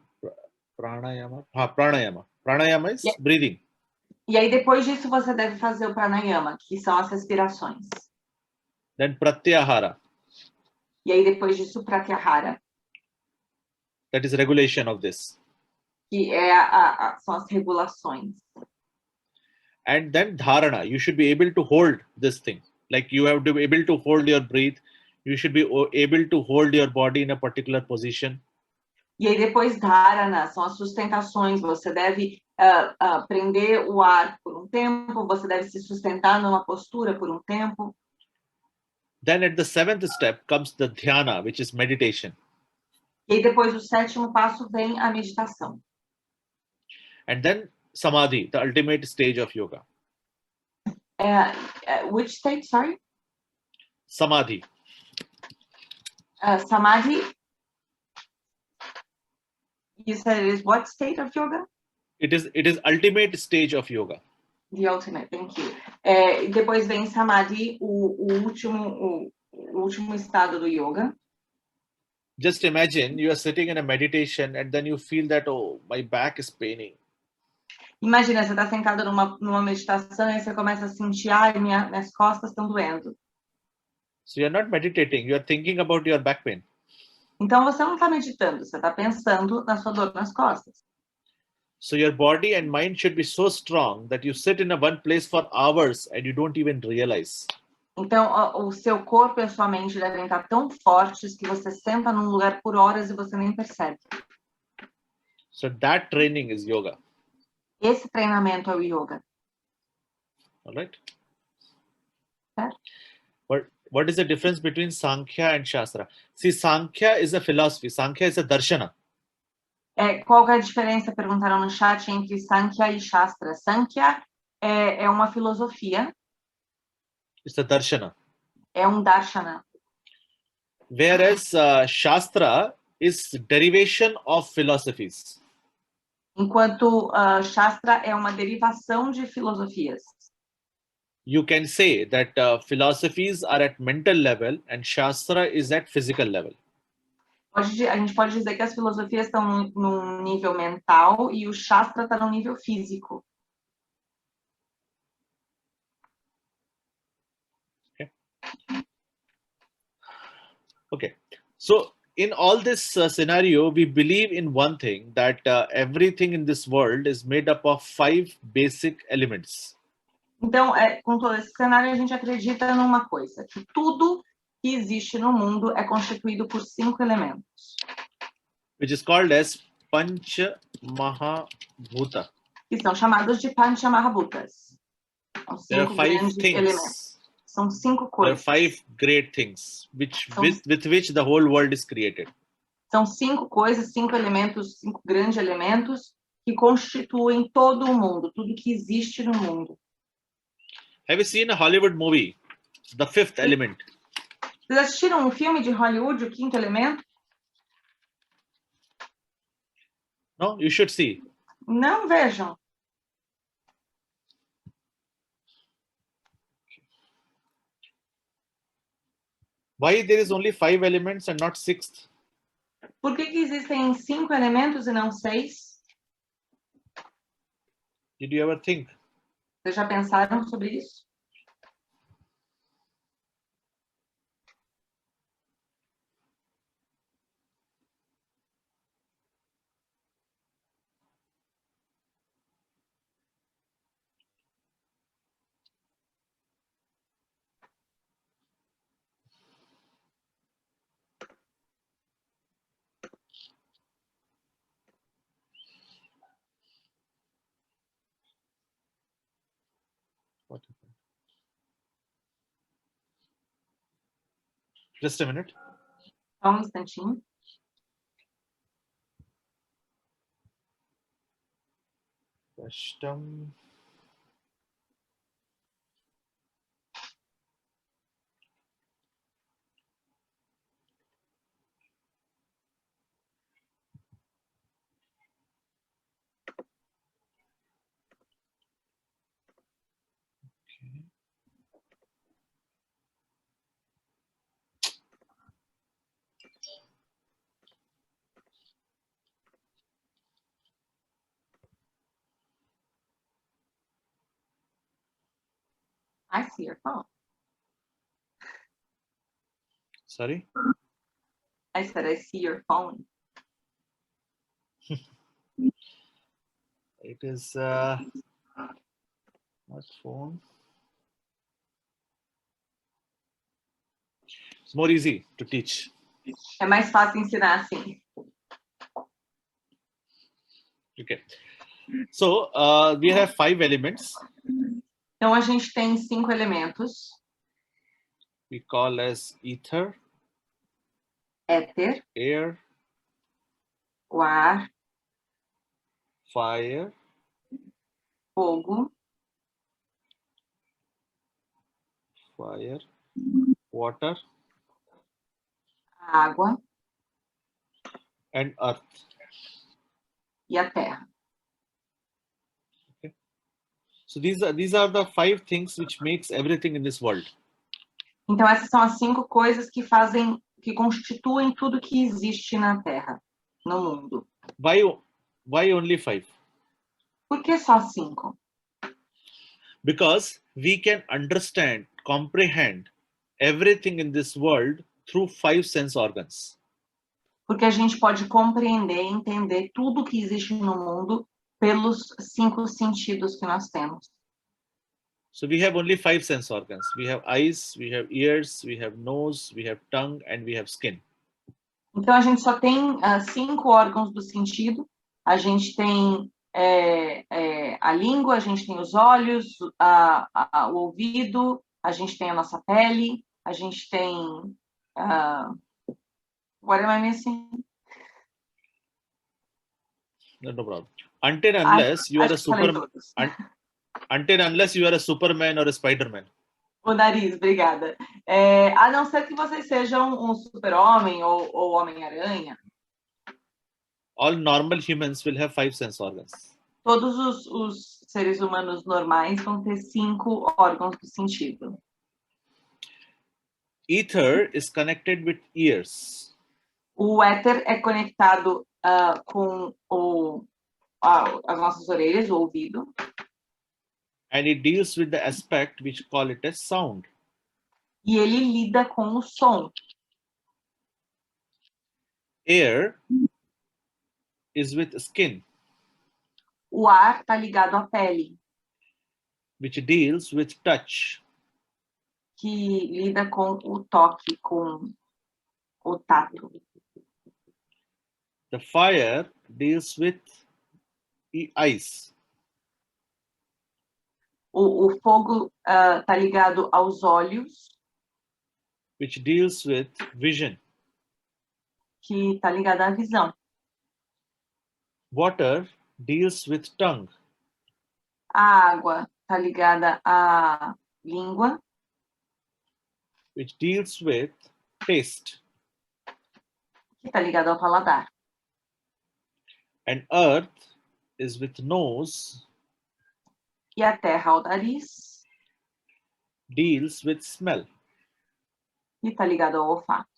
pranayama. Pranayama. Pranayama is breathing. E aí, depois disso, você deve fazer o pranayama, que são as respirações. Then pratyahara. E aí, depois disso, pratyahara. That is regulation of this. Que são as regulações. And then dharana. You should be able to hold this thing. Like you have to be able to hold your breath. You should be able to hold your body in a particular position. E aí, depois dharana, são as sustentações. Você deve prender o ar por um tempo, você deve se sustentar numa postura por um tempo. Then at the 7th step comes the dhyana, which is meditation. E aí, depois do 7º passo, vem a meditação. And then samadhi, the ultimate stage of yoga. Which state, sorry? Samadhi. Samadhi. You said it is what state of yoga? It is ultimate stage of yoga. The ultimate, thank you. E depois vem Samadhi, o último estado do yoga. Just imagine you are sitting in a meditation and then you feel that, oh, my back is paining. Imagina, você está sentado numa meditação e você começa a sentir, minhas costas estão doendo. So you're not meditating, you're thinking about your back pain. Então você não está meditando, você está pensando na sua dor nas costas. So your body and mind should be so strong that you sit in a one place for hours and you don't even realize. Então o seu corpo e a sua mente devem estar tão fortes que você senta num lugar por horas e você nem percebe. So that training is yoga. Esse treinamento é o yoga. All right? Certo? What is the difference between Sankhya and Shastra? See, Sankhya is a philosophy. Sankhya is a darshana. Qual é a diferença, perguntaram no chat, entre Sankhya e Shastra? Sankhya é uma filosofia. It's a darshana. É um darshana. Whereas Shastra is derivation of philosophies. Enquanto Shastra é uma derivação de filosofias. You can say that philosophies are at mental level and Shastra is at physical level. A gente pode dizer que as filosofias estão num nível mental e o Shastra está num nível físico. Okay. So in all this scenario, we believe in one thing, that everything in this world is made up of 5 basic elements. Então, com todo esse cenário, a gente acredita numa coisa, que tudo que existe no mundo é constituído por 5 elementos. Which is called as Pancha Mahabhuta. Que são chamados de Pancha Mahabhutas. São 5 grandes elementos. São 5 coisas. There are 5 great things with which the whole world is created. São 5 coisas, 5 elementos, 5 grandes elementos que constituem todo o mundo, tudo que existe no mundo. Have you seen a Hollywood movie, The Fifth Element? Vocês assistiram um filme de Hollywood, O Quinto Elemento? No, you should see. Não, vejam. Why there is only 5 elements and not 6th? Por que existem 5 elementos e não 6? Did you ever think? Vocês já pensaram sobre isso? Just a minute. Só um instantinho. Ashtam. I see your phone. Sorry? I said, I see your phone. It is not phone. It's more easy to teach. É mais fácil ensinar assim. Okay. So we have 5 elements. Então, a gente tem 5 elementos. We call as ether, Éter, air, o ar, fire, fogo, water, a água and earth. e a terra. So these are the 5 things which makes everything in this world. Então, essas são as 5 coisas que constituem tudo que existe na Terra, no mundo. Why only 5? Por que só 5? Because we can understand, comprehend everything in this world through 5 sense organs. Porque a gente pode compreender e entender tudo que existe no mundo pelos 5 sentidos que nós temos. So we have only 5 sense organs. We have eyes, we have ears, we have nose, we have tongue, and we have skin. Então, a gente só tem 5 órgãos do sentido. A gente tem a língua, a gente tem os olhos, o ouvido, a gente tem a nossa pele, a gente tem... what am I missing? No problem. Until unless you are a Superman, until unless you are a Superman or a Spider-Man. O nariz, obrigada. A não ser que vocês sejam um super-homem ou Homem-Aranha. All normal humans will have 5 sense organs. Todos os seres humanos normais vão ter 5 órgãos do sentido. Ether is connected with ears. O éter é conectado com as nossas orelhas, o ouvido. And it deals with the aspect which call it as sound. E ele lida com o som. Air is with skin. O ar está ligado à pele. Which deals with touch. Que lida com o toque, com o tato. The fire deals with eyes. O fogo está ligado aos olhos. Which deals with vision. Que está ligado à visão. Water deals with tongue. A água está ligada à língua. Which deals with taste. Que está ligado ao paladar. And earth is with nose. E a terra ao nariz. Deals with smell. E está ligado ao olfato.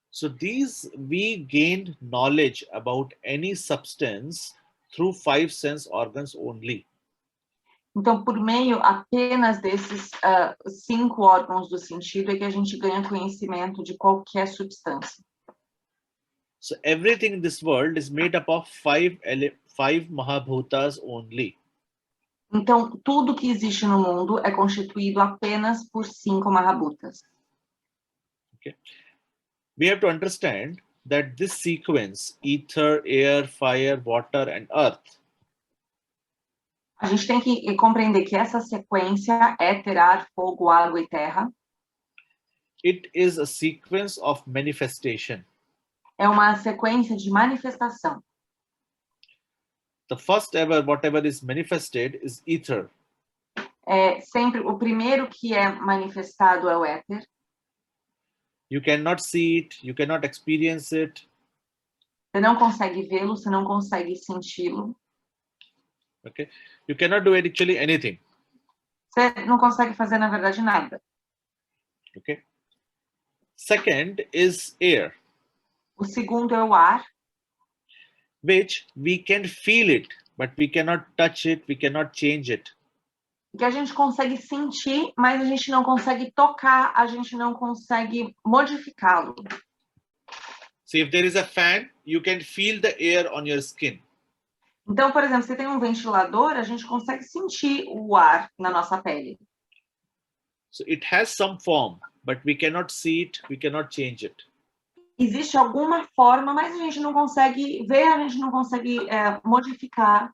So we gained knowledge about any substance through 5 sense organs only. Então, por meio apenas desses 5 órgãos do sentido é que a gente ganha conhecimento de qualquer substância. So everything in this world is made up of 5 Mahabhutas only. Então, tudo que existe no mundo é constituído apenas por 5 Mahabhutas. Okay. We have to understand that this sequence, ether, air, fire, water, and earth, a gente tem que compreender que essa sequência, éter, ar, fogo, água e terra, it is a sequence of manifestation. É uma sequência de manifestação. The first ever, whatever is manifested, is ether. Sempre o primeiro que é manifestado é o éter. You cannot see it, you cannot experience it. Você não consegue vê-lo, você não consegue senti-lo. Okay, you cannot do actually anything. Você não consegue fazer, na verdade, nada. Okay. Second is air. O segundo é o ar. Which we can feel it, but we cannot touch it, we cannot change it. Que a gente consegue sentir, mas a gente não consegue tocar, a gente não consegue modificá-lo. So if there is a fan, you can feel the air on your skin. Então, por exemplo, se tem um ventilador, a gente consegue sentir o ar na nossa pele. So it has some form, but we cannot see it, we cannot change it. Existe alguma forma, mas a gente não consegue ver, a gente não consegue modificar.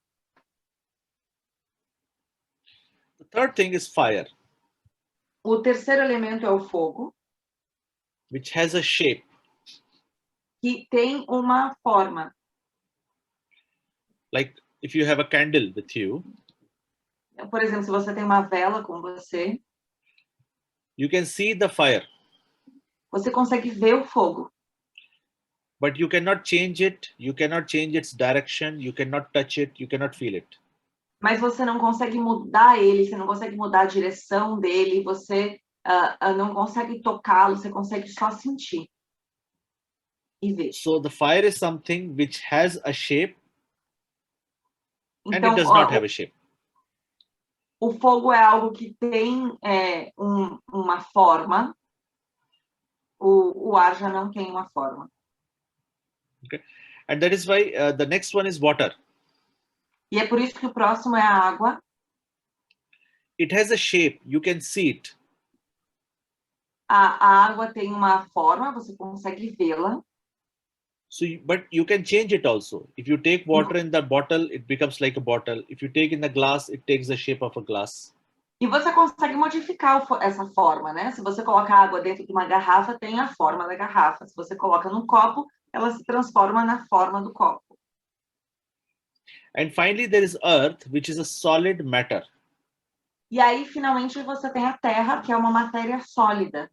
The third thing is fire. O terceiro elemento é o fogo. Which has a shape. Que tem uma forma. Like if you have a candle with you. Por exemplo, se você tem uma vela com você. You can see the fire. Você consegue ver o fogo. But you cannot change it, you cannot change its direction, you cannot touch it, you cannot feel it. Mas você não consegue mudar ele, você não consegue mudar a direção dele, você não consegue tocá-lo, você consegue só sentir e ver. So the fire is something which has a shape and it Então, does not have a shape. o fogo é algo que tem uma forma, o ar já não tem uma forma. Okay, and that is why the next one is water. E é por isso que o próximo é a água. It has a shape, you can see it. A água tem uma forma, você consegue vê-la. So, but you can change it also. If you take water in the bottle, it becomes like a bottle. If you take in the glass, it takes the shape of a glass. E você consegue modificar essa forma, né? Se você coloca água dentro de uma garrafa, tem a forma da garrafa. Se você coloca num copo, ela se transforma na forma do copo. And finally, there is earth, which is a solid matter. E aí, finalmente, você tem a terra, que é uma matéria sólida.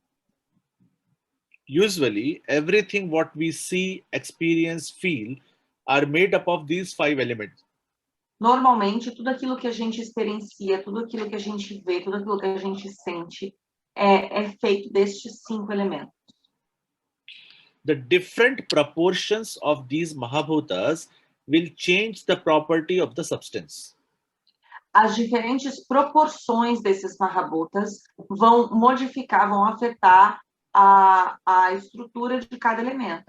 Usually, everything what we see, experience, feel are made up of these 5 elements. Normalmente, tudo aquilo que a gente experiencia, tudo aquilo que a gente vê, tudo aquilo que a gente sente é feito destes 5 elementos. The different proportions of these Mahabhutas will change the property of the substance. As diferentes proporções desses Mahabhutas vão modificar, vão afetar a estrutura de cada elemento.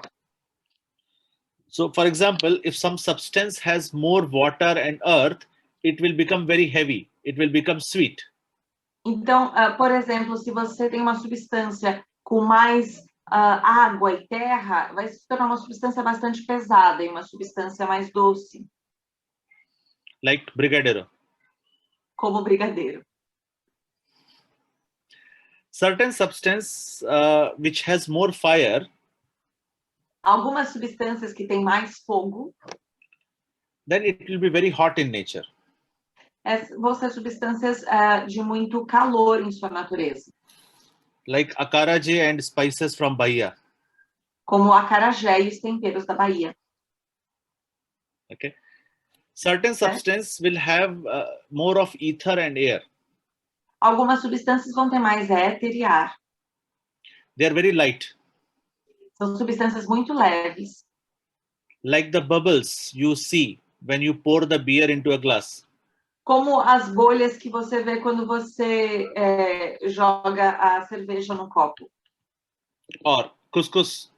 So, for example, if some substance has more water and earth, it will become very heavy. It will become sweet. Então, por exemplo, se você tem uma substância com mais água e terra, vai se tornar uma substância bastante pesada e uma substância mais doce. Like brigadeiro. Como brigadeiro. Certain substance which has more fire, algumas substâncias que têm mais fogo, then it will be very hot in nature. vão ser substâncias de muito calor em sua natureza. Like acarajé and spices from Bahia. Como o acarajé e os temperos da Bahia. Okay. Certain substance will have more of ether and air. Algumas substâncias vão ter mais éter e ar. They are very light. São substâncias muito leves. Like the bubbles you see when you pour the beer into a glass. Como as bolhas que você vê quando você joga a cerveja no copo. Or couscous.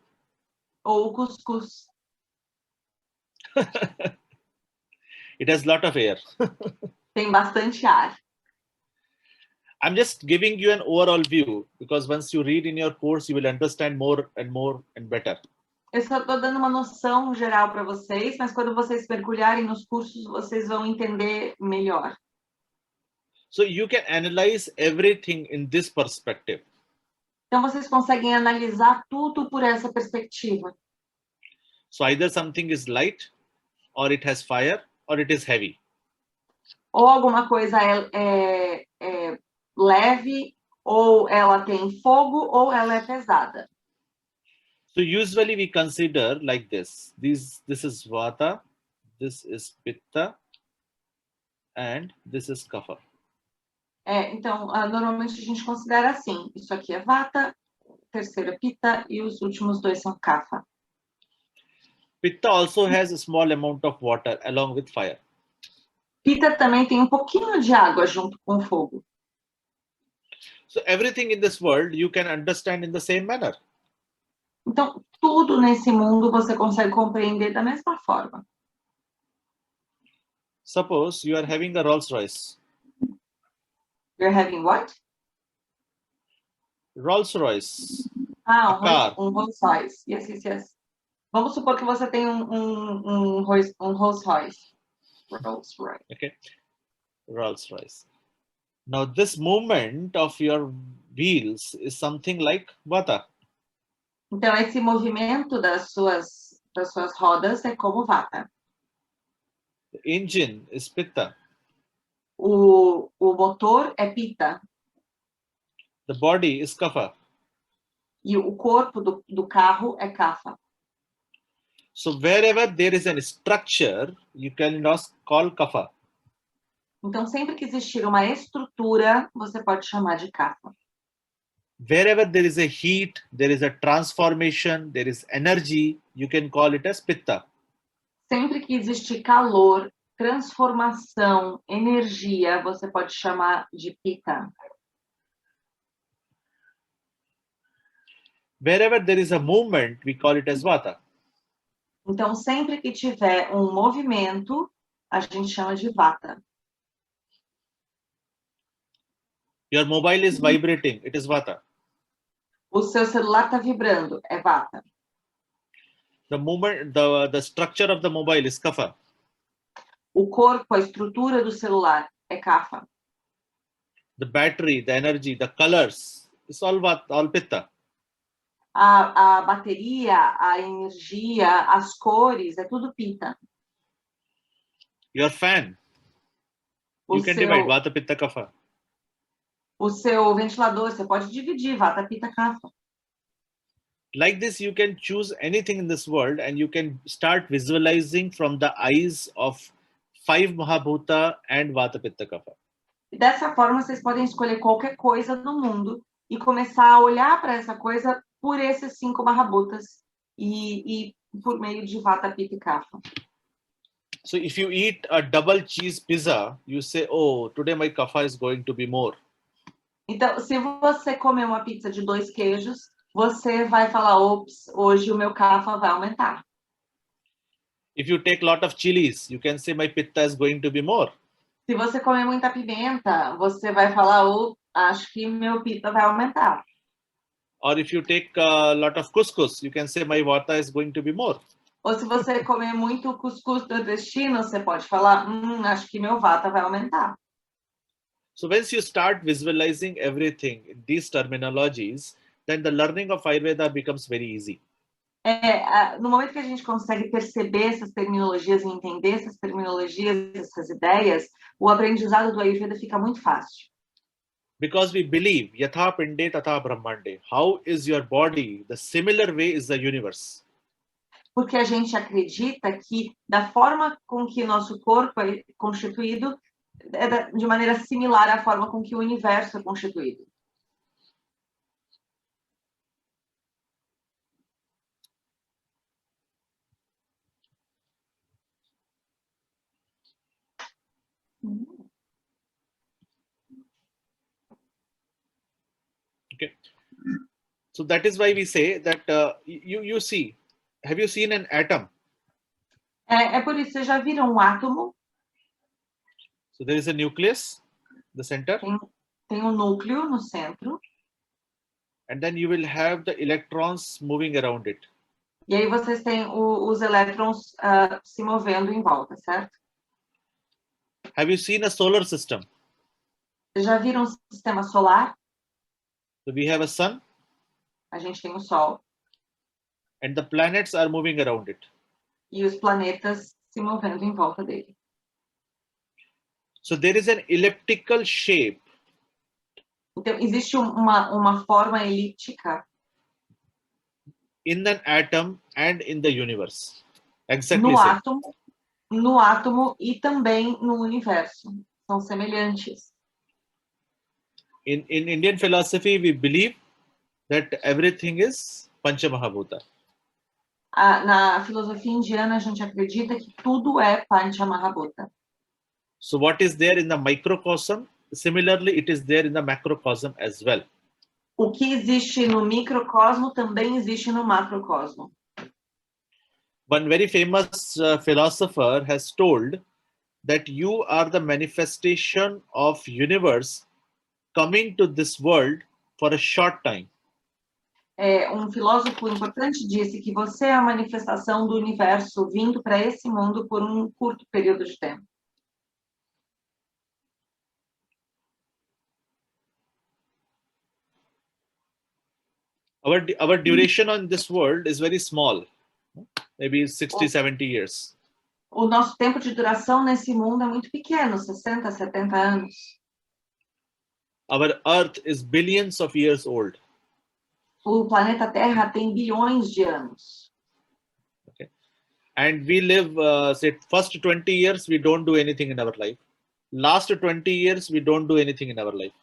Ou o cuscuz. It has lot of air. Tem bastante ar. I'm just giving you an overall view because once you read in your course, you will understand more and better. Eu só estou dando uma noção geral para vocês, mas quando vocês mergulharem nos cursos, vocês vão entender melhor. So you can analyze everything in this perspective. Então vocês conseguem analisar tudo por essa perspectiva. So either something is light, or it has fire, or it is heavy. Ou alguma coisa é leve, ou ela tem fogo, ou ela é pesada. So usually we consider like this. This is Vata, this is Pitta, and this is Kapha. Então, normalmente a gente considera assim. Isso aqui é Vata, terceiro é Pitta e os últimos 2 são Kapha. Pitta also has a small amount of water along with fire. Pitta também tem um pouquinho de água junto com o fogo. So everything in this world you can understand in the same manner. Então, tudo nesse mundo você consegue compreender da mesma forma. Suppose you are having a Rolls Royce. You're having what? Rolls Royce. Um Rolls Royce. Yes. Vamos supor que você tem um Rolls Royce. Rolls Royce. Okay. Rolls Royce. Now this movement of your wheels is something like Vata. Então esse movimento das suas rodas é como Vata. The engine is Pitta. O motor é Pitta. The body is Kapha. E o corpo do carro é Kapha. So wherever there is a structure, you can call Kapha. Então, sempre que existir uma estrutura, você pode chamar de kapha. Wherever there is a heat, there is a transformation, there is energy, you can call it as pitta. Sempre que existir calor, transformação, energia, você pode chamar de pitta. Wherever there is a movement, we call it as vata. Então, sempre que tiver um movimento, a gente chama de vata. Your mobile is vibrating, it is vata. O seu celular está vibrando, é vata. The movement, the structure of the mobile is kapha. O corpo, a estrutura do celular é kapha. The battery, the energy, the colors, it's all vata, all pitta. A bateria, a energia, as cores, é tudo pitta. Your fan, you can divide vata, pitta, kapha. O seu ventilador, você pode dividir, vata, pitta, kapha. Like this, you can choose anything in this world and you can start visualizing from the eyes of 5 Mahabhuta and vata, pitta, kapha. E dessa forma, vocês podem escolher qualquer coisa no mundo e começar a olhar para essa coisa por esses 5 Mahabhutas e por meio de vata, pitta e kapha. So if you eat a double cheese pizza, you say, oh, today my kapha is going to be more. Então, se você comer uma pizza de 2 queijos, você vai falar, ops, hoje o meu kapha vai aumentar. If you take a lot of chilies, you can say my pitta is going to be more. Se você comer muita pimenta, você vai falar, oh, acho que meu pitta vai aumentar. Or if you take a lot of couscous, you can say my vata is going to be more. Ou se você comer muito cuscuz nordestino, você pode falar, acho que meu vata vai aumentar. So once you start visualizing everything in these terminologies, then the learning of Ayurveda becomes very easy. No momento que a gente consegue perceber essas terminologias e entender essas terminologias, essas ideias, o aprendizado do Ayurveda fica muito fácil. Because we believe, yatha pinde tatha brahmande. How is your body? The similar way is the universe. Porque a gente acredita que da forma com que nosso corpo é constituído, é de maneira similar à forma com que o universo é constituído. Okay. So that is why we say that you see, have you seen an atom? É por isso, vocês já viram um átomo? So there is a nucleus, the center. Tem um núcleo no centro. And then you will have the electrons moving around it. E aí vocês têm os elétrons se movendo em volta, certo? Have you seen a solar system? Vocês já viram um sistema solar? So we have a sun. A gente tem o Sol. And the planets are moving around it. E os planetas se movendo em volta dele. So there is an elliptical shape. Então, existe uma forma elíptica In an atom and in the universe. Exactly no átomo e também no universo. São semelhantes. In Indian philosophy, we believe that everything is Pancha Mahabhuta. Na filosofia indiana, a gente acredita que tudo é Pancha Mahabhuta. So what is there in the microcosm, similarly it is there in the macrocosm as well. O que existe no microcosmo também existe no macrocosmo. One very famous philosopher has told that you are the manifestation of universe coming to this world for a short time. Um filósofo importante disse que você é a manifestação do universo vindo para esse mundo por um curto período de tempo. Our duration on this world is very small, maybe 60, 70 years. O nosso tempo de duração nesse mundo é muito pequeno, 60, 70 anos. Our Earth is billions of years old. O planeta Terra tem bilhões de anos. Okay. And we live, say, first 20 years, we don't do anything in our life. last 20 years we don't do anything in our life.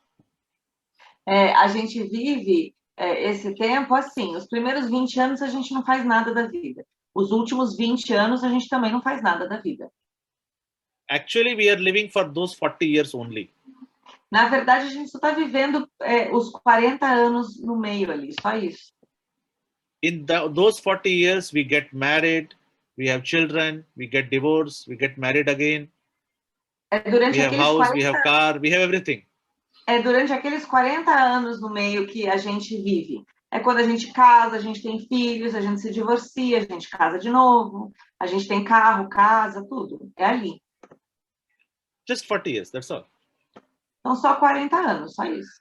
A gente vive esse tempo assim, os primeiros 20 anos a gente não faz nada da vida. Os últimos 20 anos a gente também não faz nada da vida. Actually, we are living for those 40 years only. Na verdade, a gente só está vivendo os 40 anos no meio ali, só isso. In those 40 years, we get married, we have children, we get divorced, we get married again. Durante we have aqueles house, 40, we have car, we have everything. Durante aqueles 40 anos no meio que a gente vive. É quando a gente casa, a gente tem filhos, a gente se divorcia, a gente casa de novo, a gente tem carro, casa, tudo. É ali. Just 40 years, that's all. Então, só 40 anos, só isso.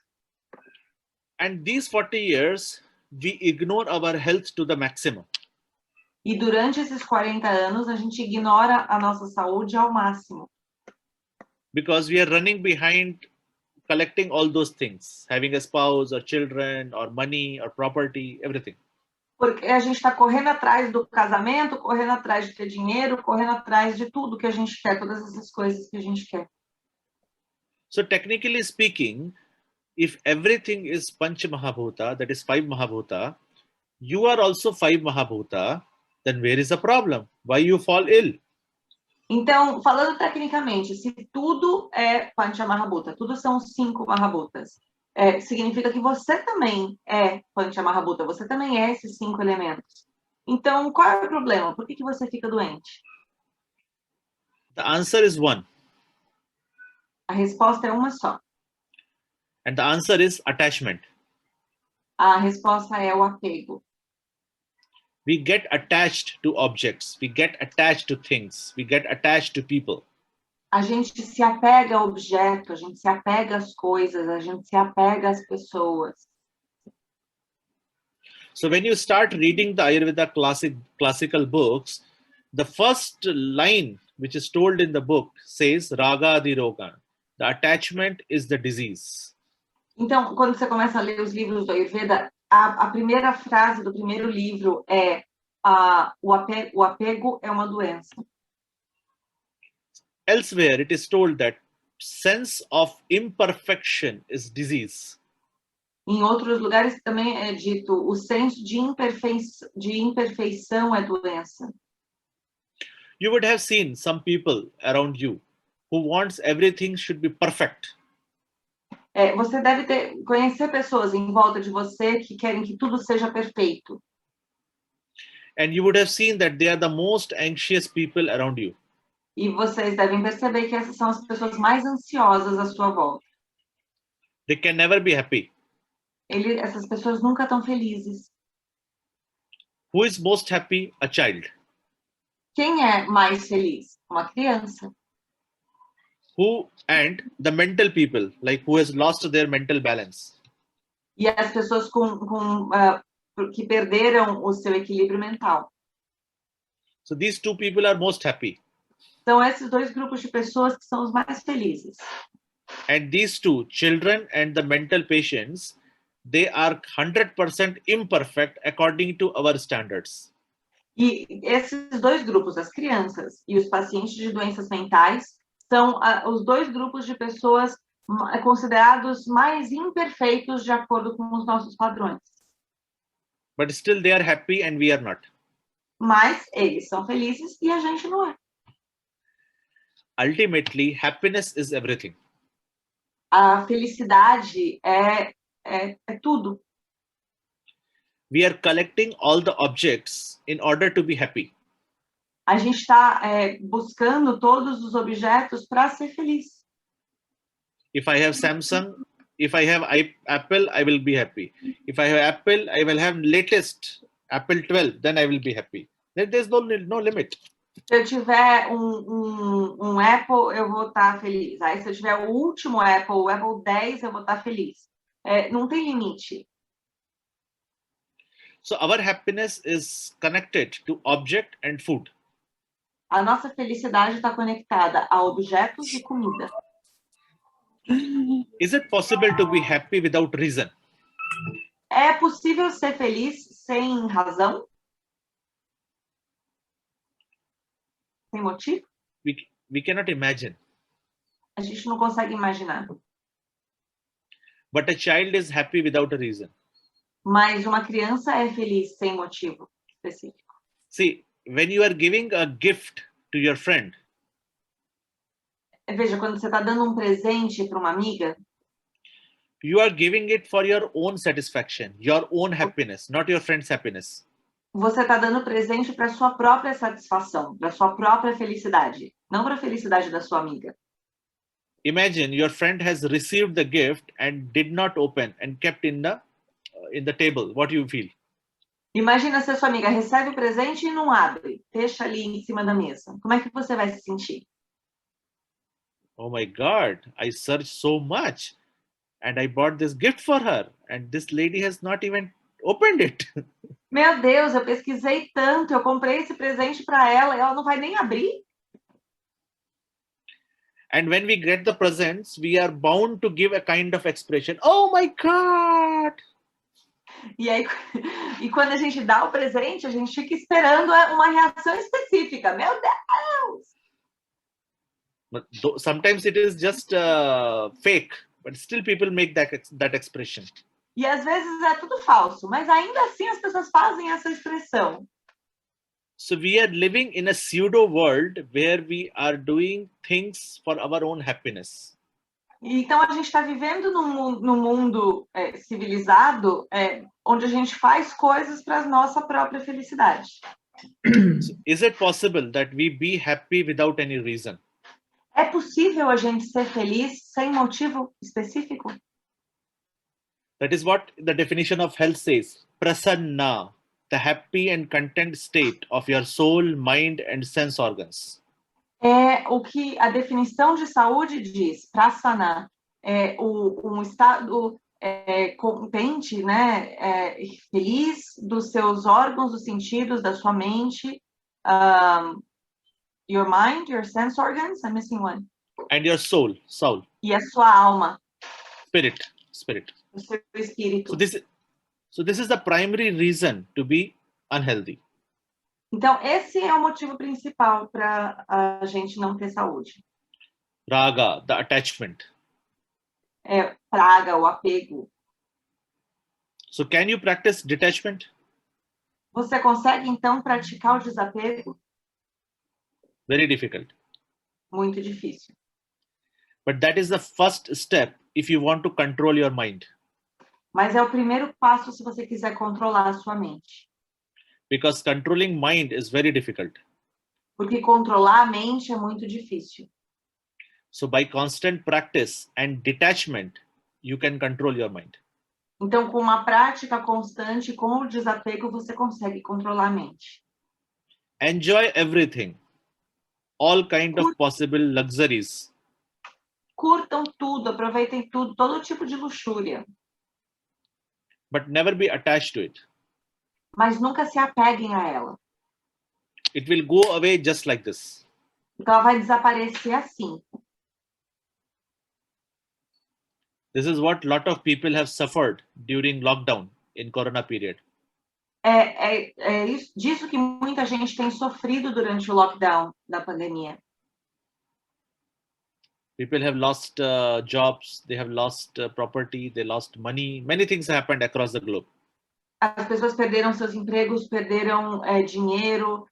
And these 40 years, we ignore our health to the maximum. E durante esses 40 anos, a gente ignora a nossa saúde ao máximo. Because we are running behind collecting all those things, having a spouse or children or money or property, everything. Porque a gente está correndo atrás do casamento, correndo atrás de ter dinheiro, correndo atrás de tudo que a gente quer, todas essas coisas que a gente quer. So technically speaking, if everything is Pancha Mahabhuta, that is 5 Mahabhuta, you are also 5 Mahabhuta, then where is the problem? Why you fall ill? Então, falando tecnicamente, se tudo é Pancha Mahabhuta, tudo são 5 Mahabhutas, significa que você também é Pancha Mahabhuta, você também é esses 5 elementos. Então, qual é o problema? Por que você fica doente? The answer is one. A resposta é uma só. And the answer is attachment. A resposta é o apego. We get attached to objects. We get attached to things. We get attached to people. A gente se apega ao objeto, a gente se apega às coisas, a gente se apega às pessoas. So when you start reading the Ayurveda classical books, the first line which is told in the book says Raga Adiroga. The attachment is the disease. Então, quando você começa a ler os livros do Ayurveda, a primeira frase do primeiro livro é o apego é uma doença. Elsewhere, it is told that sense of imperfection is disease. Em outros lugares também é dito o senso de imperfeição é doença. You would have seen some people around you who wants everything should be perfect. Você deve conhecer pessoas em volta de você que querem que tudo seja perfeito. And you would have seen that they are the most anxious people around you. E vocês devem perceber que essas são as pessoas mais ansiosas à sua volta. They can never be happy. Essas pessoas nunca estão felizes. Who is most happy? A child. Quem é mais feliz? Uma criança. Who and the mental people, like who has lost their mental balance. E as pessoas que perderam o seu equilíbrio mental. So these two people are most happy. São esses dois grupos de pessoas que são os mais felizes. And these two, children and the mental patients, they are 100% imperfect according to our standards. E esses dois grupos, as crianças e os pacientes de doenças mentais, são os dois grupos de pessoas considerados mais imperfeitos de acordo com os nossos padrões. But still they are happy and we are not. Mas eles são felizes e a gente não é. Ultimately, happiness is everything. A felicidade é tudo. We are collecting all the objects in order to be happy. A gente está buscando todos os objetos para ser feliz. If I have Samsung, if I have Apple, I will be happy. If I have Apple, I will have latest Apple 12, then I will be happy. There's no limit. Se eu tiver um Apple, eu vou estar feliz. Aí, se eu tiver o último Apple, o Apple 10, eu vou estar feliz. Não tem limite. So our happiness is connected to object and food. A nossa felicidade está conectada a objetos e comida. Is it possible to be happy without reason? É possível ser feliz sem razão? Sem motivo? We cannot imagine. A gente não consegue imaginar. But a child is happy without a reason. Mas uma criança é feliz sem motivo específico. See, when you are giving a gift to your friend, Veja, quando você está dando um presente para uma amiga, you are giving it for your own satisfaction, your own happiness, not your friend's happiness. você está dando presente para sua própria satisfação, para sua própria felicidade, não para a felicidade da sua amiga. Imagine your friend has received the gift and did not open and kept in the table. What do you feel? Imagina se a sua amiga recebe o presente e não abre, deixa ali em cima da mesa. Como é que você vai se sentir? Oh my God, I searched so much and I bought this gift for her and this lady has not even opened it. Meu Deus, eu pesquisei tanto, eu comprei esse presente para ela e ela não vai nem abrir. And when we get the presents, we are bound to give a kind of expression. Oh my God! E aí, e quando a gente dá o presente, a gente fica esperando uma reação específica. Meu Deus! But sometimes it is just fake, but still people make that expression. E às vezes é tudo falso, mas ainda assim as pessoas fazem essa expressão. So we are living in a pseudo world where we are doing things for our own happiness. Então a gente está vivendo num mundo civilizado, onde a gente faz coisas para a nossa própria felicidade. So is it possible that we be happy without any reason? É possível a gente ser feliz sem motivo específico? That is what the definition of health says. Prasanna, the happy and content state of your soul, mind and sense organs. É o que a definição de saúde diz, prasana, um estado contente, né, feliz dos seus órgãos, dos sentidos, da sua mente, your mind, your sense organs, I'm missing one. And your soul. E a sua alma. Spirit. O seu espírito. So this is the primary reason to be unhealthy. Então, esse é o motivo principal para a gente não ter saúde. Raga, the attachment. Praga, o apego. So can you practice detachment? Você consegue, então, praticar o desapego? Very difficult. Muito difícil. But that is the first step if you want to control your mind. Mas é o primeiro passo se você quiser controlar a sua mente. Because controlling mind is very difficult. Porque controlar a mente é muito difícil. So by constant practice and detachment, you can control your mind. Então, com uma prática constante, com o desapego, você consegue controlar a mente. Enjoy everything. All kind of possible luxuries. Curtam tudo, aproveitem tudo, todo tipo de luxúria. But never be attached to it. Mas nunca se apeguem a ela. It will go away just like this. Então, ela vai desaparecer assim. This is what a lot of people have suffered during lockdown in Corona period. Disso que muita gente tem sofrido durante o lockdown da pandemia. People have lost jobs, they have lost property, they lost money. Many things happened across the globe. As pessoas perderam seus empregos, perderam dinheiro.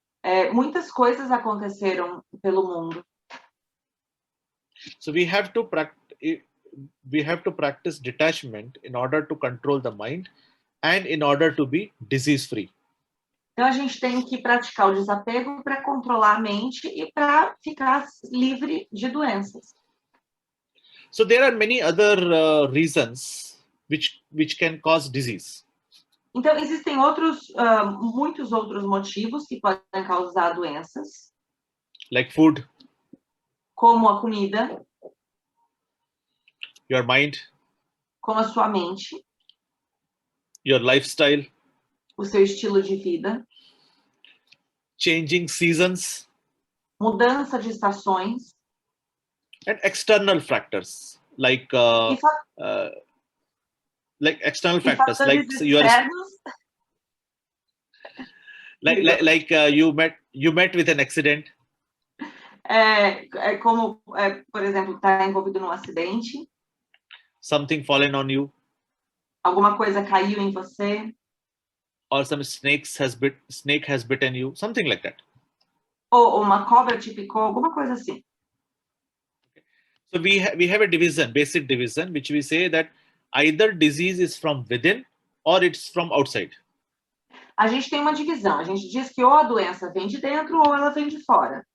Muitas coisas aconteceram pelo mundo. So we have to practice detachment in order to control the mind and in order to be disease free. Então a gente tem que praticar o desapego para controlar a mente e para ficar livre de doenças. So there are many other reasons which can cause disease. Então existem muitos outros motivos que podem causar doenças. Like food. Como a comida. Your mind. Como a sua mente. Your lifestyle. O seu estilo de vida. Changing seasons. Mudança de estações. And external factors like external factors like you met with an accident. Como, por exemplo, estar envolvido num acidente, something fallen on you, alguma coisa caiu em você, or some snake has bitten you, something like that. ou uma cobra te picou, alguma coisa assim. So we have a division, basic division, which we say that either disease is from within or it's from outside. A gente tem uma divisão. A gente diz que ou a doença vem de dentro ou ela vem de fora.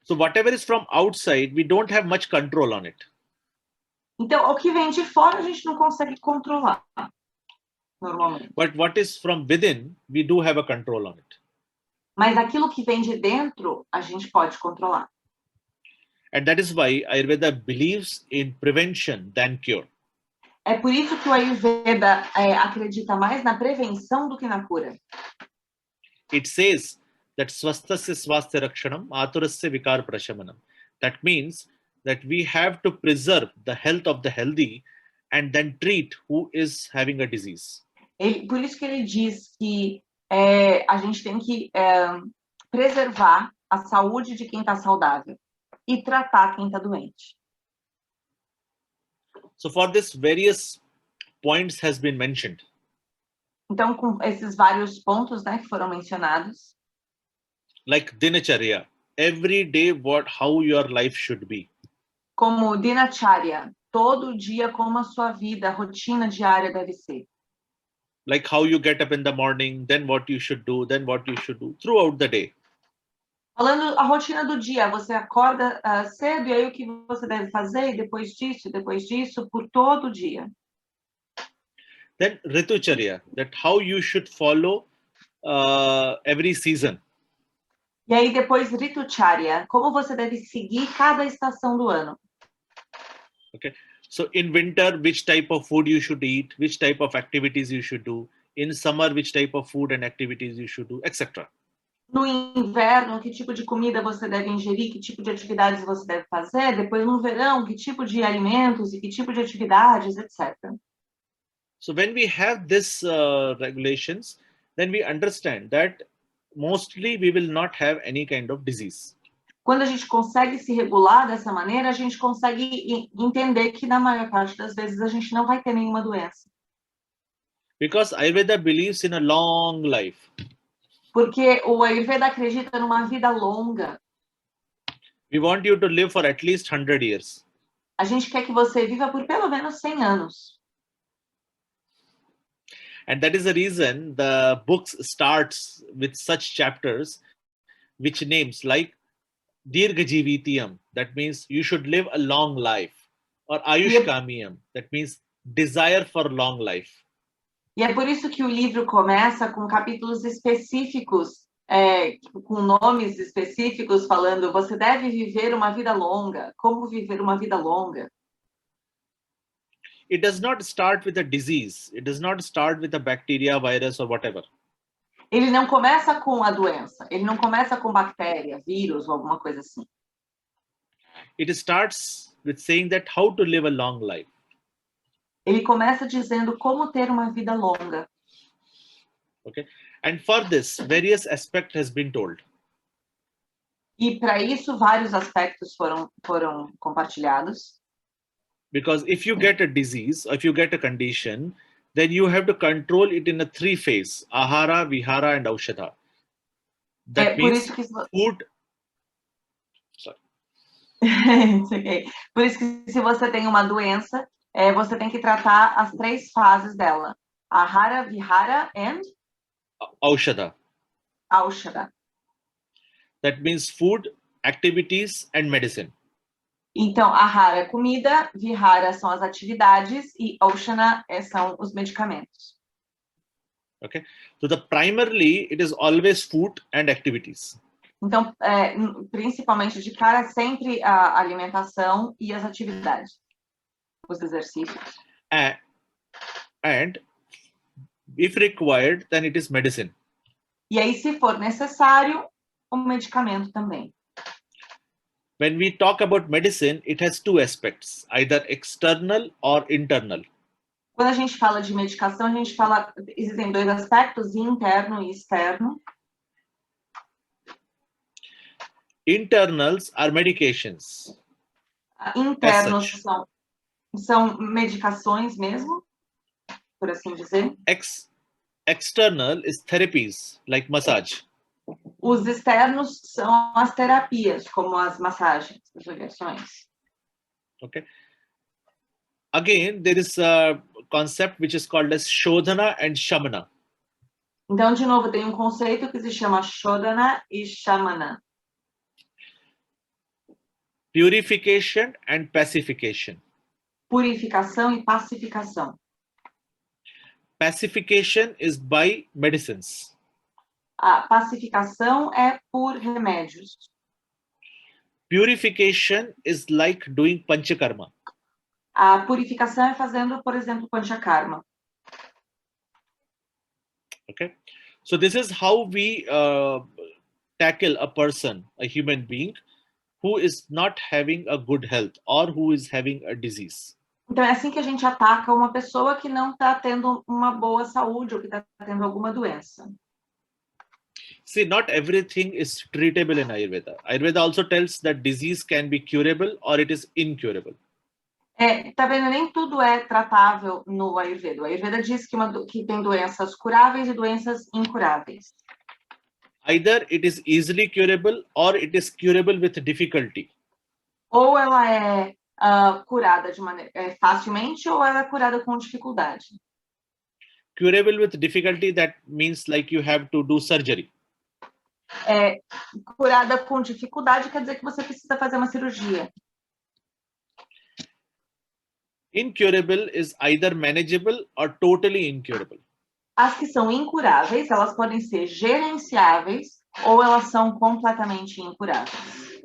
So whatever is from outside, we don't have much control on it. Então, o que vem de fora a gente não consegue controlar, normalmente. But what is from within, we do have a control on it. Mas aquilo que vem de dentro, a gente pode controlar. And that is why Ayurveda believes in prevention than cure. É por isso que o Ayurveda acredita mais na prevenção do que na cura. It says that swasthasya swasthya rakshanam aturasya vikar prashamanam. That means that we have to preserve the health of the healthy and then treat who is having a disease. Por isso que ele diz que a gente tem que preservar a saúde de quem está saudável e tratar quem está doente. So for this, various points has been mentioned. Então, com esses vários pontos, né, que foram mencionados, like dinacharya, every day how your life should be. Como dinacharya, todo dia como a sua vida, a rotina diária deve ser. Like how you get up in the morning, then what you should do, then what you should do throughout the day. Falando a rotina do dia, você acorda cedo e aí o que você deve fazer, e depois disso, por todo o dia. Then ritucharya, that how you should follow every season. E aí depois ritucharya, como você deve seguir cada estação do ano. Okay, so in winter, which type of food you should eat, which type of activities you should do. In summer, which type of food and activities you should do, etc. No inverno, que tipo de comida você deve ingerir, que tipo de atividades você deve fazer. Depois, no verão, que tipo de alimentos e que tipo de atividades, etc. So when we have this regulations, then we understand that mostly we will not have any kind of disease. Quando a gente consegue se regular dessa maneira, a gente consegue entender que na maior parte das vezes a gente não vai ter nenhuma doença. Because Ayurveda believes in a long life. Porque o Ayurveda acredita numa vida longa. We want you to live for at least 100 years. A gente quer que você viva por pelo menos 100 anos. And that is the reason the books starts with such chapters which names like Dirgha Jivitiyam, that means you should live a long life, or Ayushkamiyam, that means desire for long life. E é por isso que o livro começa com capítulos específicos, com nomes específicos, falando você deve viver uma vida longa, como viver uma vida longa. It does not start with a disease. It does not start with a bacteria, virus, or whatever. Ele não começa com a doença, ele não começa com bactéria, vírus ou alguma coisa assim. It starts with saying that how to live a long life. Ele começa dizendo como ter uma vida longa. Okay, and for this, various aspects has been told. E para isso vários aspectos foram compartilhados. Because if you get a disease, or if you get a condition, then you have to control it in a 3 phase: ahara, vihara, and aushadha. That means food. Sorry. Okay. Por isso que se você tem uma doença, você tem que tratar as 3 fases dela: ahara, vihara and aushadha. Aushadha. That means food, activities, and medicine. Então, ahara é comida, vihara são as atividades e aushadha são os medicamentos. Okay, so primarily it is always food and activities. Então, principalmente de cara sempre a alimentação e as atividades, os exercícios. And if required, then it is medicine. E aí, se for necessário, o medicamento também. When we talk about medicine, it has 2 aspects, either external or internal. Quando a gente fala de medicação, a gente fala, existem 2 aspectos, interno e externo. Internals are medications. Internos such. são medicações mesmo, por assim dizer. External is therapies, like massage. Os externos são as terapias, como as massagens, as injeções. Okay. Again, there is a concept which is called as Shodhana and Shamana. Então, de novo, tem um conceito que se chama Shodhana e Shamana. Purification and pacification. Purificação e pacificação. Pacification is by medicines. A pacificação é por remédios. Purification is like doing panchakarma. A purificação é fazendo, por exemplo, panchakarma. Okay, so this is how we tackle a person, a human being, who is not having a good health or who is having a disease. Então é assim que a gente ataca uma pessoa que não está tendo uma boa saúde ou que está tendo alguma doença. See, not everything is treatable in Ayurveda. Ayurveda also tells that disease can be curable or it is incurable. Tá vendo? Nem tudo é tratável no Ayurveda. O Ayurveda diz que tem doenças curáveis e doenças incuráveis. Either it is easily curable or it is curable with difficulty. Ou ela é curada de maneira facilmente ou ela é curada com dificuldade. Curable with difficulty, that means like you have to do surgery. Curada com dificuldade quer dizer que você precisa fazer uma cirurgia. Incurable is either manageable or totally incurable. As que são incuráveis, elas podem ser gerenciáveis ou elas são completamente incuráveis.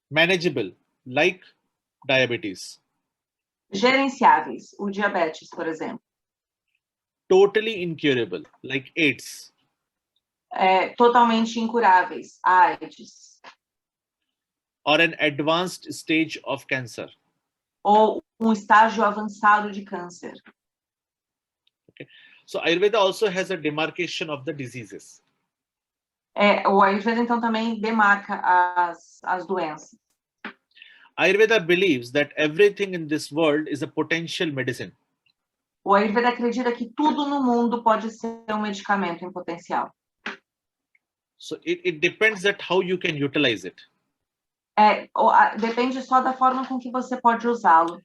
Manageable, like diabetes. Gerenciáveis, o diabetes, por exemplo. Totally incurable, like AIDS. Totalmente incuráveis, AIDS. Or an advanced stage of cancer. Ou um estágio avançado de câncer. Okay. So Ayurveda also has a demarcation of the diseases. O Ayurveda, então, também demarca as doenças. Ayurveda believes that everything in this world is a potential medicine. O Ayurveda acredita que tudo no mundo pode ser um medicamento em potencial. So it depends on how you can utilize it. Depende só da forma com que você pode usá-lo.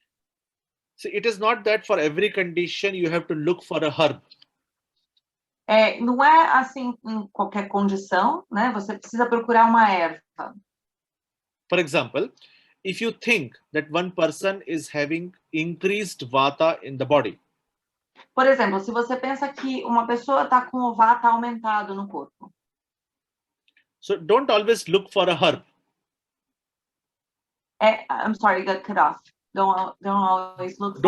So it is not that for every condition you have to look for a herb. Não é assim em qualquer condição, né? Você precisa procurar uma erva. For example, if you think that one person is having increased vata in the body. Por exemplo, se você pensa que uma pessoa está com o vata aumentado no corpo. So don't always look for a herb. I'm sorry, got cut off. Don't always look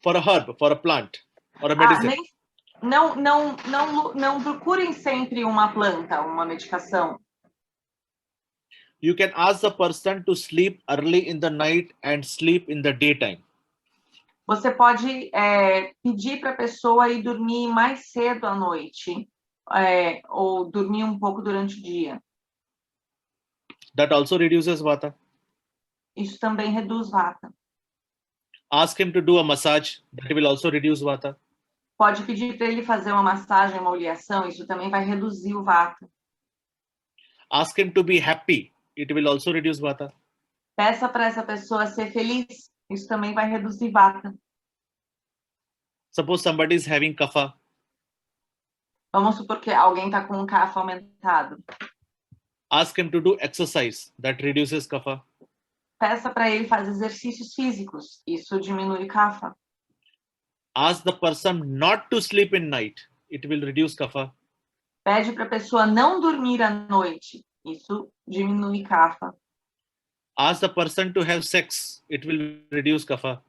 for a herb, for a plant, or a medicine. Não procurem sempre uma planta, uma medicação. You can ask the person to sleep early in the night and sleep in the daytime. Você pode pedir para a pessoa ir dormir mais cedo à noite, ou dormir um pouco durante o dia. That also reduces vata. Isso também reduz vata. Ask him to do a massage. That will also reduce vata. Pode pedir para ele fazer uma massagem, uma oleação. Isso também vai reduzir o vata. Ask him to be happy. It will also reduce vata. Peça para essa pessoa ser feliz. Isso também vai reduzir vata. Suppose somebody is having kapha. Vamos supor que alguém está com um kapha aumentado. Ask him to do exercise. That reduces kapha. Peça para ele fazer exercícios físicos. Isso diminui kapha. Ask the person not to sleep in night. It will reduce kapha. Pede para a pessoa não dormir à noite. Isso diminui kapha. Ask the person to have sex. It will reduce kapha.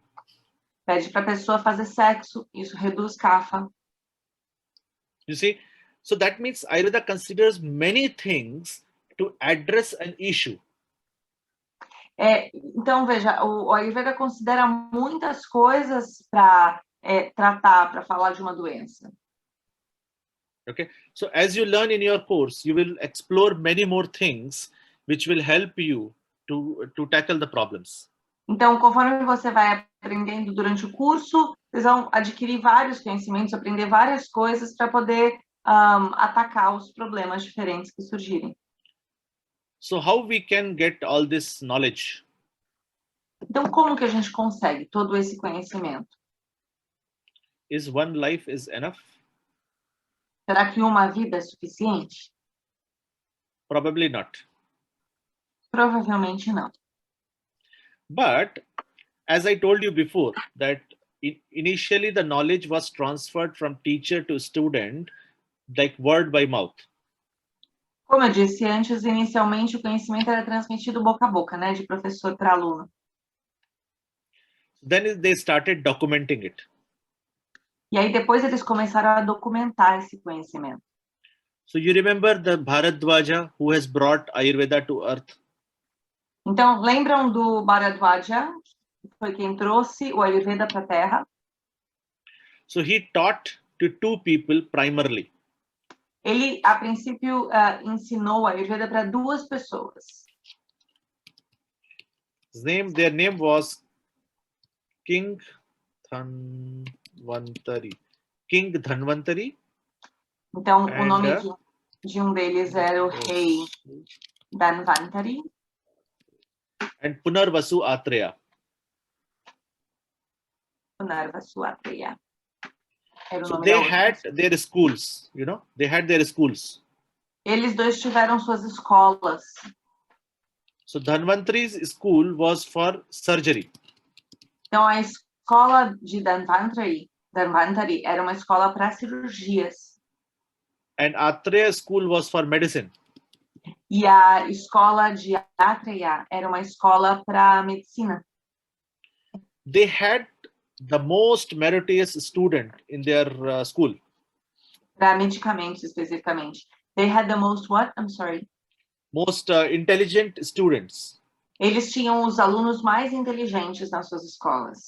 Pede para a pessoa fazer sexo. Isso reduz kapha. You see? So that means Ayurveda considers many things to address an issue. Então, veja, o Ayurveda considera muitas coisas para tratar, para falar de uma doença. Okay, so as you learn in your course, you will explore many more things which will help you to tackle the problems. Então, conforme você vai aprendendo durante o curso, vocês vão adquirir vários conhecimentos, aprender várias coisas para poder atacar os problemas diferentes que surgirem. So how we can get all this knowledge? Então, como que a gente consegue todo esse conhecimento? Is one life is enough? Será que uma vida é suficiente? Probably not. Provavelmente não. But as I told you before, that initially the knowledge was transferred from teacher to student, like word by mouth. Como eu disse antes, inicialmente o conhecimento era transmitido boca a boca, né, de professor para aluno. Then they started documenting it. E aí depois eles começaram a documentar esse conhecimento. So you remember the Bharadwaja who has brought Ayurveda to earth? Então, lembram do Bharadwaja, que foi quem trouxe o Ayurveda para a Terra? So he taught to two people primarily. Ele, a princípio, ensinou o Ayurveda para duas pessoas. Their name was King Dhanvantari. King Dhanvantari. Então, o nome de um deles era o rei Dhanvantari. And Punarvasu Atreya. Punarvasu Atreya. Era o So nome they da outra. had their schools, you know, they had their schools. Eles dois tiveram suas escolas. So Dhanvantari's school was for surgery. Então, a escola de Dhanvantari era uma escola para cirurgias. And Atreya school was for medicine. E a escola de Atreya era uma escola para medicina. They had the most meritorious student in their school. Para medicamentos, especificamente. They had the most what? I'm sorry. Most intelligent students. Eles tinham os alunos mais inteligentes nas suas escolas.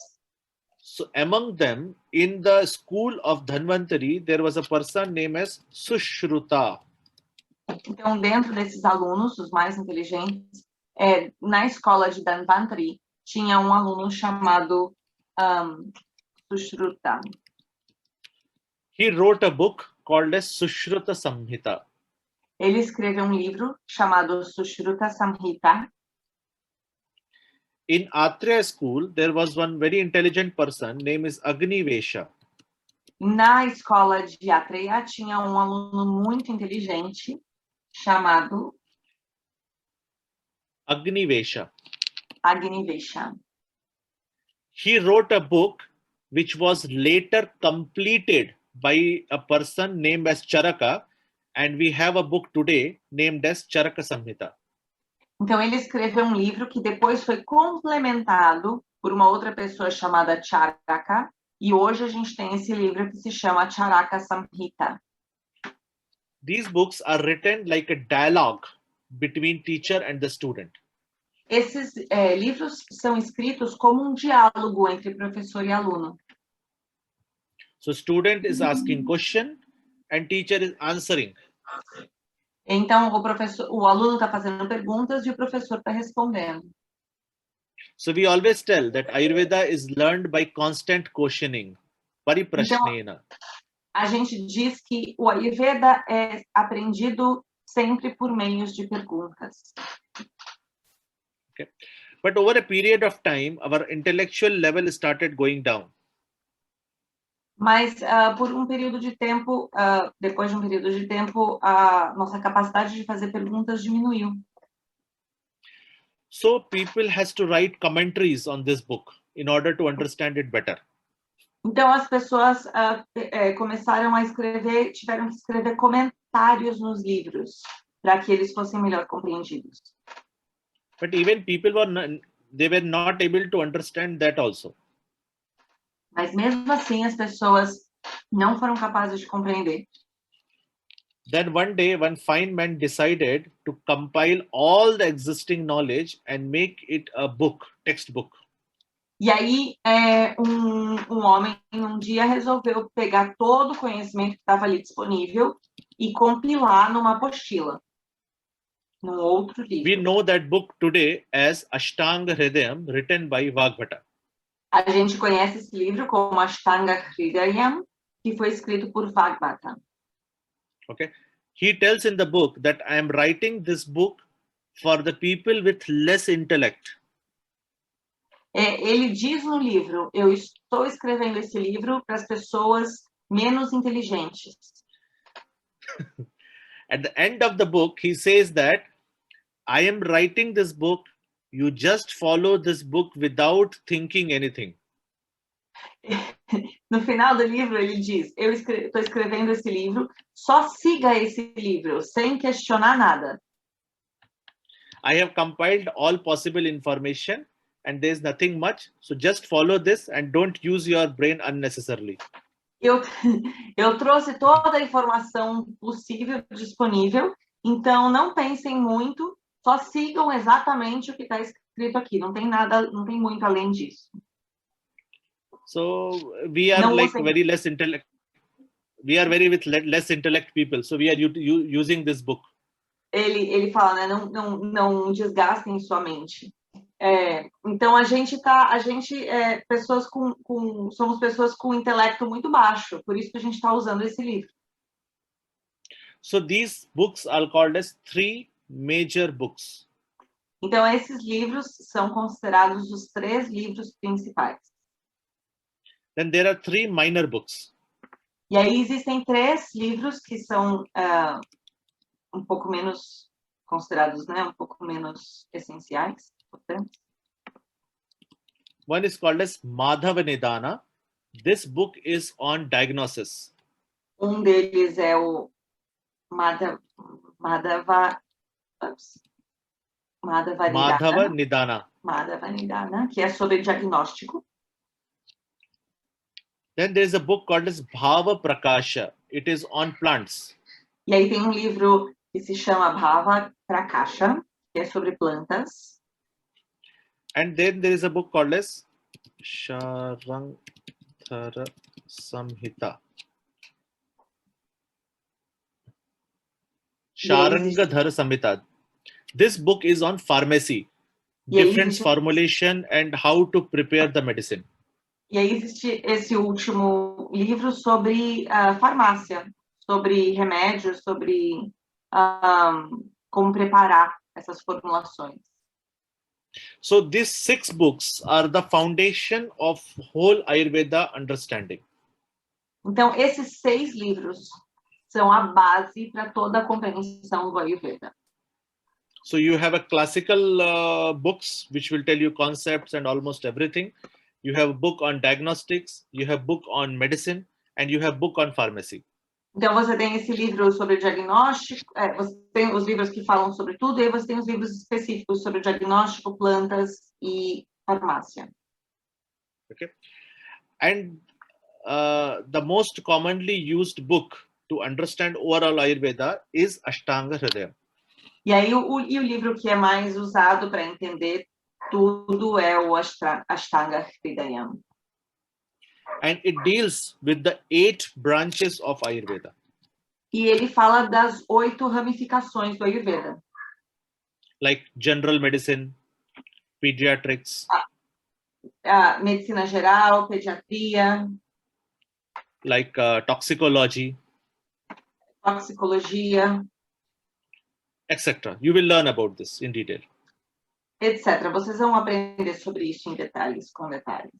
So among them, in the school of Dhanvantari, there was a person named as Sushruta. Então, dentro desses alunos, os mais inteligentes, na escola de Dhanvantari, tinha um aluno chamado Sushruta. He wrote a book called as Sushruta Samhita. Ele escreveu um livro chamado Sushruta Samhita. In Atreya school, there was one very intelligent person named is Agnivesha. Na escola de Atreya tinha um aluno muito inteligente chamado Agnivesha. Agnivesha. He wrote a book which was later completed by a person named as Charaka, and we have a book today named as Charaka Samhita. Então, ele escreveu um livro que depois foi complementado por uma outra pessoa chamada Charaka, e hoje a gente tem esse livro que se chama Charaka Samhita. These books are written like a dialogue between teacher and the student. Esses livros são escritos como um diálogo entre professor e aluno. So student is asking question and teacher is answering. Então, o aluno está fazendo perguntas e o professor está respondendo. So we always tell that Ayurveda is learned by constant questioning, pariprashnena. Então, a gente diz que o Ayurveda é aprendido sempre por meios de perguntas. Okay. But over a period of time, our intellectual level started going down. Mas por um período de tempo, depois de um período de tempo, a nossa capacidade de fazer perguntas diminuiu. So people has to write commentaries on this book in order to understand it better. Então as pessoas começaram a escrever, tiveram que escrever comentários nos livros para que eles fossem melhor compreendidos. But even people were not able to understand that also. Mas mesmo assim as pessoas não foram capazes de compreender. Then one day, one fine man decided to compile all the existing knowledge and make it a book, textbook. E aí um homem um dia resolveu pegar todo o conhecimento que estava ali disponível e compilar numa apostila. num outro We livro. know that book today as Ashtanga Hridayam, written by Vagbhata. A gente conhece esse livro como Ashtanga Hridayam, que foi escrito por Vagbhata. Okay. He tells in the book that I am writing this book for the people with less intellect. Ele diz no livro, eu estou escrevendo esse livro para as pessoas menos inteligentes. At the end of the book, he says that I am writing this book. You just follow this book without thinking anything. No final do livro, ele diz, eu estou escrevendo esse livro, só siga esse livro, sem questionar nada. I have compiled all possible information and there's nothing much. So just follow this and don't use your brain unnecessarily. Eu trouxe toda a informação possível, disponível, então não pensem muito, só sigam exatamente o que está escrito aqui, não tem nada, não tem muito além disso. So we are Não like usem- very less intellect. We are very with less intellect people. So we are using this book. Ele fala, né? Não desgastem sua mente. Então somos pessoas com intelecto muito baixo, por isso que a gente está usando esse livro. So these books are called as 3 major books. Então esses livros são considerados os 3 livros principais. Then there are 3 minor books. E aí existem 3 livros que são um pouco menos considerados, né? Um pouco menos essenciais, portanto. One is called as Madhava Nidana. This book is on diagnosis. Deles é o Madhava Nidana. Madhava Nidana, que é sobre diagnóstico. Then there is a book called as Bhava Prakasha. It is on plants. E aí tem livro que se chama Bhava Prakasha, que é sobre plantas. And then there is a book called as Sharanthara Samhita. Sharangadhara Samhita. This book is on pharmacy, different formulation and how to prepare the medicine. E aí existe esse último livro sobre farmácia, sobre remédios, sobre como preparar essas formulações. So these 6 books are the foundation of whole Ayurveda understanding. Então esses 6 livros são a base para toda a compreensão do Ayurveda. So you have a classical books which will tell you concepts and almost everything. You have a book on diagnostics, you have book on medicine, and you have book on pharmacy. Então você tem esse livro sobre diagnóstico, você tem os livros que falam sobre tudo, e aí você tem os livros específicos sobre diagnóstico, plantas e farmácia. Okay. And the most commonly used book to understand overall Ayurveda is Ashtanga Hridayam. E aí o livro que é mais usado para entender tudo é o Ashtanga Hridayam. And it deals with the 8 branches of Ayurveda. E ele fala das 8 ramificações do Ayurveda. Like general medicine, pediatrics. Medicina geral, pediatria. Like toxicology. Toxicologia. Etc. You will learn about this in detail. Etc. Vocês vão aprender sobre isso em detalhes, com detalhes.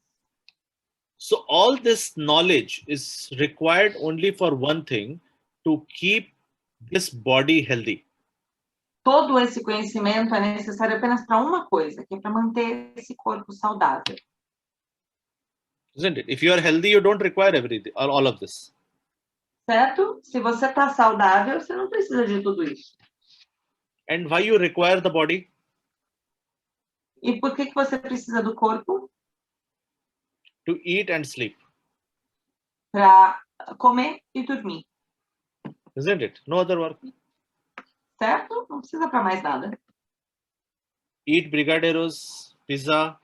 So all this knowledge is required only for one thing, to keep this body healthy. Todo esse conhecimento é necessário apenas para uma coisa, que é para manter esse corpo saudável. Isn't it? If you are healthy, you don't require everything, all of this. Certo? Se você está saudável, você não precisa de tudo isso. And why you require the body? E por que você precisa do corpo? To eat and sleep. Para comer e dormir. Isn't it? No other work. Certo? Não precisa para mais nada. Eat brigadeiros, pizza,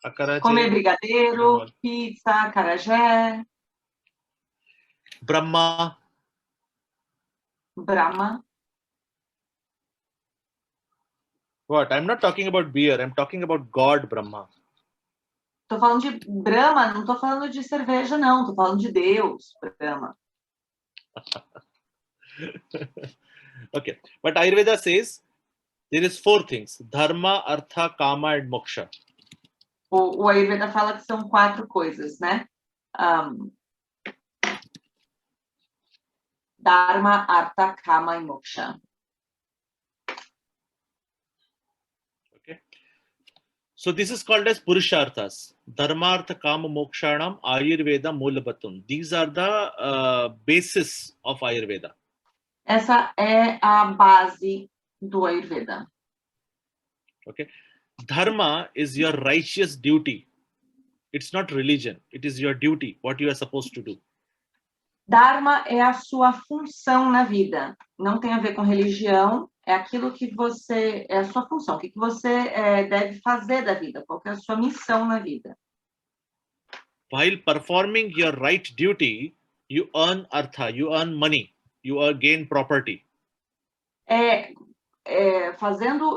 acarajé. Comer brigadeiro, pizza, acarajé. Brahma. What? I'm not talking about beer. I'm talking about God, Brahma. Tô falando de Brahma, não tô falando de cerveja, não. Tô falando de Deus, Brahma. Okay. But Ayurveda says there is 4 things: dharma, artha, kama, and moksha. O Ayurveda fala que são 4 coisas, né? Dharma, artha, kama e moksha. Okay. So this is called as Purusharthas. Dharma, artha, kama, mokshanam, Ayurveda, Mulabatum. These are the basis of Ayurveda. Essa é a base do Ayurveda. Okay. Dharma is your righteous duty. It's not religion. It is your duty, what you are supposed to do. Dharma é a sua função na vida. Não tem a ver com religião, é aquilo que você... É a sua função, o que você deve fazer da vida, qual é a sua missão na vida. While performing your right duty, you earn artha, you earn money, you gain property.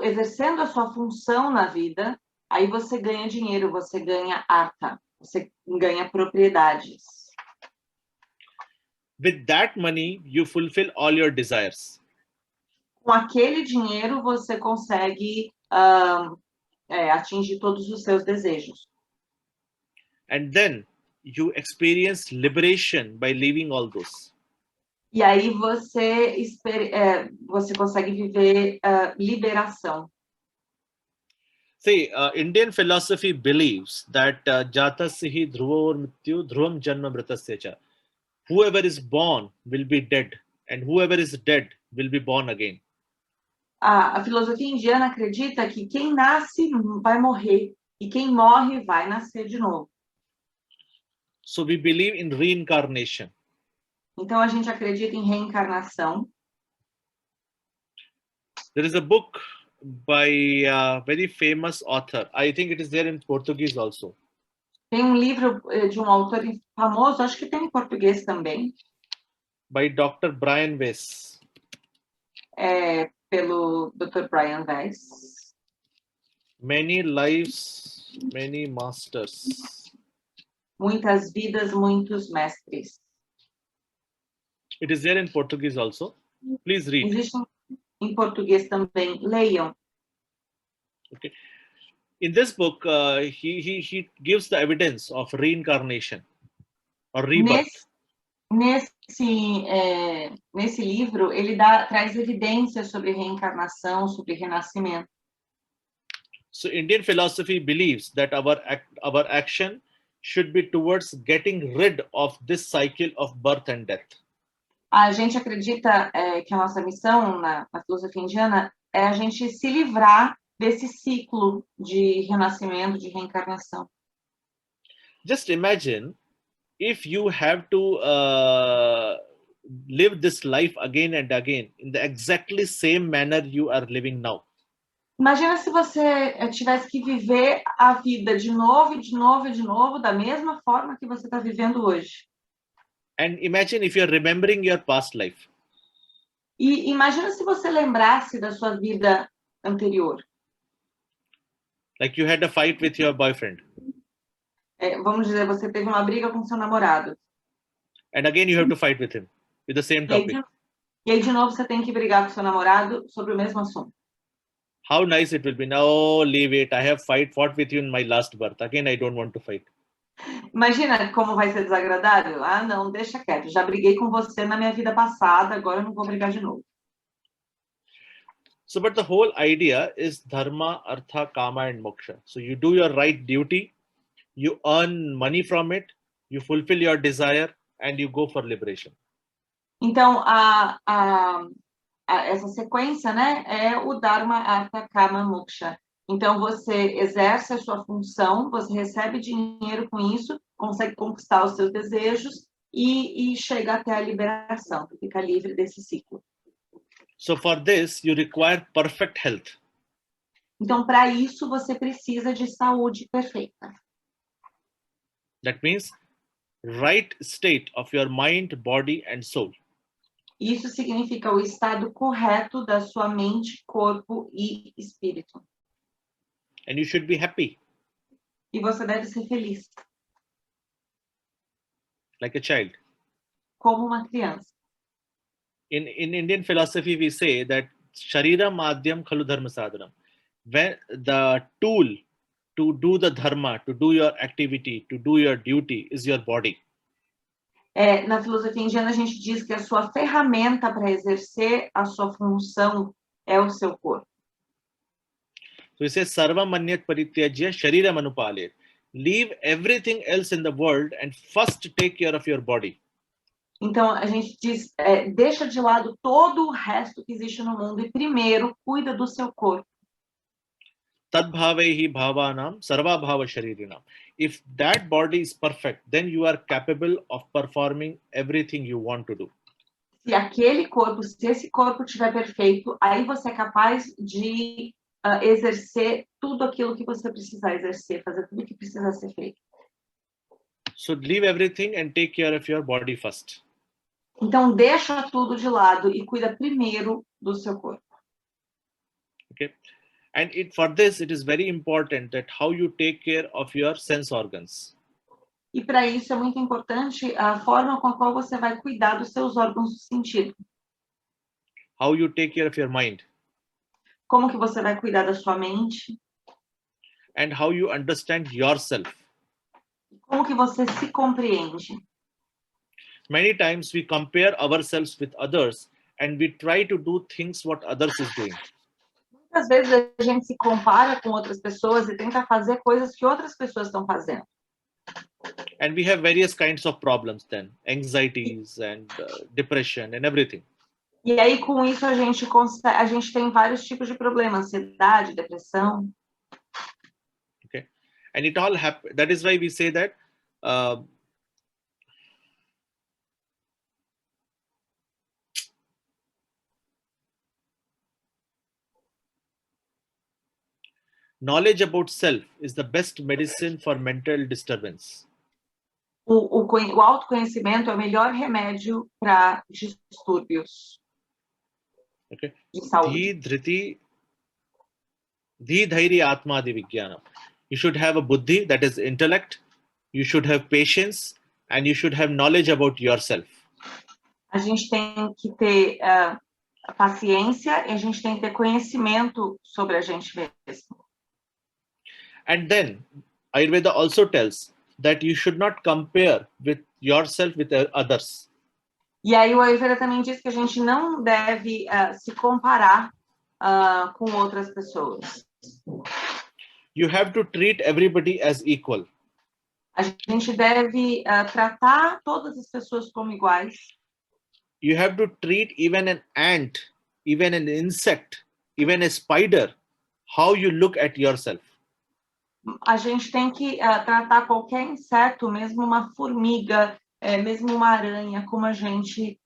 Exercendo a sua função na vida, aí você ganha dinheiro, você ganha artha, você ganha propriedades. With that money, you fulfill all your desires. Com aquele dinheiro, você consegue atingir todos os seus desejos. And then you experience liberation by leaving all those. E aí você consegue viver liberação. See, Indian philosophy believes that jatasihi dhruva mrityu dhruvam janma mritasya. Whoever is born will be dead, and whoever is dead will be born again. A filosofia indiana acredita que quem nasce vai morrer, e quem morre vai nascer de novo. So we believe in reincarnation. Então a gente acredita em reencarnação. There is a book by a very famous author. I think it is there in Portuguese also. Tem livro de autor famoso, acho que tem em português também. By Dr. Brian Weiss. Pelo Dr. Brian Weiss. Many lives, many masters. Muitas vidas, muitos mestres. It is there in Portuguese also. Please read. Existe em português também. Leiam. Okay. In this book, he gives the evidence of reincarnation or rebirth. Nesse livro, ele traz evidências sobre reencarnação, sobre renascimento. So Indian philosophy believes that our action should be towards getting rid of this cycle of birth and death. A gente acredita que a nossa missão na filosofia indiana é a gente se livrar desse ciclo de renascimento, de reencarnação. Just imagine if you have to live this life again and again in the exactly same manner you are living now. Imagina se você tivesse que viver a vida de novo, e de novo, e de novo, da mesma forma que você está vivendo hoje. And imagine if you're remembering your past life. E imagina se você lembrasse da sua vida anterior. Like you had a fight with your boyfriend. Vamos dizer, você teve uma briga com seu namorado. And again you have to fight with him with the same topic. E aí de novo você tem que brigar com seu namorado sobre o mesmo assunto. How nice it will be. No, leave it. I have fought with you in my last birth. Again, I don't want to fight. Imagina como vai ser desagradável. Ah, não, deixa quieto. Já briguei com você na minha vida passada, agora eu não vou brigar de novo. So, but the whole idea is dharma, artha, kama, and moksha. So you do your right duty, you earn money from it, you fulfill your desire, and you go for liberation. Então, essa sequência, né, é o dharma, artha, kama, moksha. Então, você exerce a sua função, você recebe dinheiro com isso, consegue conquistar os seus desejos e chega até a liberação, fica livre desse ciclo. So for this, you require perfect health. Então, para isso, você precisa de saúde perfeita. That means right state of your mind, body, and soul. Isso significa o estado correto da sua mente, corpo e espírito. And you should be happy, E você deve ser feliz, like a child. como uma criança. In Indian philosophy, we say that Sharira Madhyam Khalu Dharma Sadhanam. When the tool to do the dharma, to do your activity, to do your duty is your body. Na filosofia indiana, a gente diz que a sua ferramenta para exercer a sua função é o seu corpo. So he says, Sarva Manyat Parityajya Sharira Manupalet. Leave everything else in the world and first take care of your body. Então, a gente diz, deixa de lado todo o resto que existe no mundo e primeiro cuida do seu corpo. Tadbhavehi bhavanam sarva bhava sharirinam. If that body is perfect, then you are capable of performing everything you want to do. Se esse corpo estiver perfeito, aí você é capaz de exercer tudo aquilo que você precisar exercer, fazer tudo que precisa ser feito. So leave everything and take care of your body first. Então, deixa tudo de lado e cuida primeiro do seu corpo. Okay. And for this, it is very important that how you take care of your sense organs. E para isso é muito importante a forma com a qual você vai cuidar dos seus órgãos do sentido. How you take care of your mind. Como que você vai cuidar da sua mente? And how you understand yourself. Como que você se compreende? Many times we compare ourselves with others and we try to do things what others is doing. Muitas vezes a gente se compara com outras pessoas e tenta fazer coisas que outras pessoas estão fazendo. And we have various kinds of problems then, anxieties and depression and everything. E aí, com isso, a gente tem vários tipos de problemas, ansiedade, depressão. Okay. And it all happens. That is why we say that knowledge about self is the best medicine for mental disturbance. O autoconhecimento é o melhor remédio para distúrbios Okay. de saúde. Dhi dhairi atma adi vijnanam. You should have a buddhi, that is intellect. You should have patience and you should have knowledge about yourself. A gente tem que ter paciência e a gente tem que ter conhecimento sobre a gente mesmo. And then Ayurveda also tells that you should not compare with yourself with others. E aí o Ayurveda também diz que a gente não deve se comparar com outras pessoas. You have to treat everybody as equal. A gente deve tratar todas as pessoas como iguais. You have to treat even an ant, even an insect, even a spider, how you look at yourself. A gente tem que tratar qualquer inseto, mesmo uma formiga, mesmo uma aranha, como a gente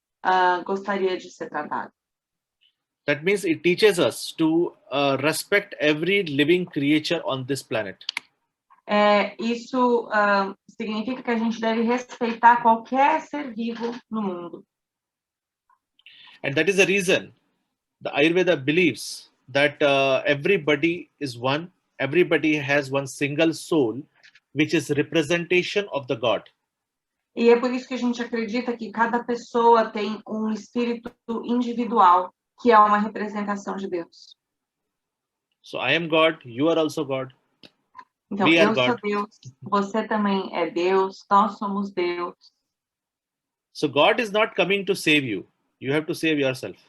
gostaria de ser tratado. That means it teaches us to respect every living creature on this planet. Isso significa que a gente deve respeitar qualquer ser vivo no mundo. And that is the reason the Ayurveda believes that everybody is one. Everybody has one single soul, which is representation of the God. E é por isso que a gente acredita que cada pessoa tem um espírito individual, que é uma representação de Deus. So I am God, you are also God. Então, eu sou Deus, você também é Deus, nós somos Deus. So God is not coming to save you. You have to save yourself.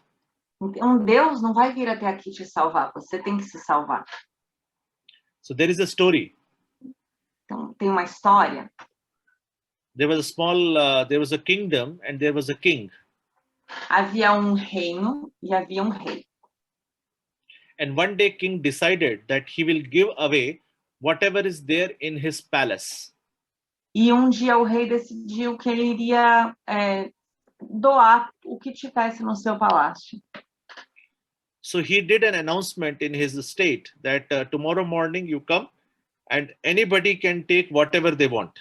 Então, Deus não vai vir até aqui te salvar, você tem que se salvar. So there is a story. Então, tem uma história. There was a kingdom and there was a king. Havia um reino e havia um rei. And one day king decided that he will give away whatever is there in his palace. E um dia o rei decidiu que ele iria doar o que tivesse no seu palácio. So he did an announcement in his state that tomorrow morning you come and anybody can take whatever they want.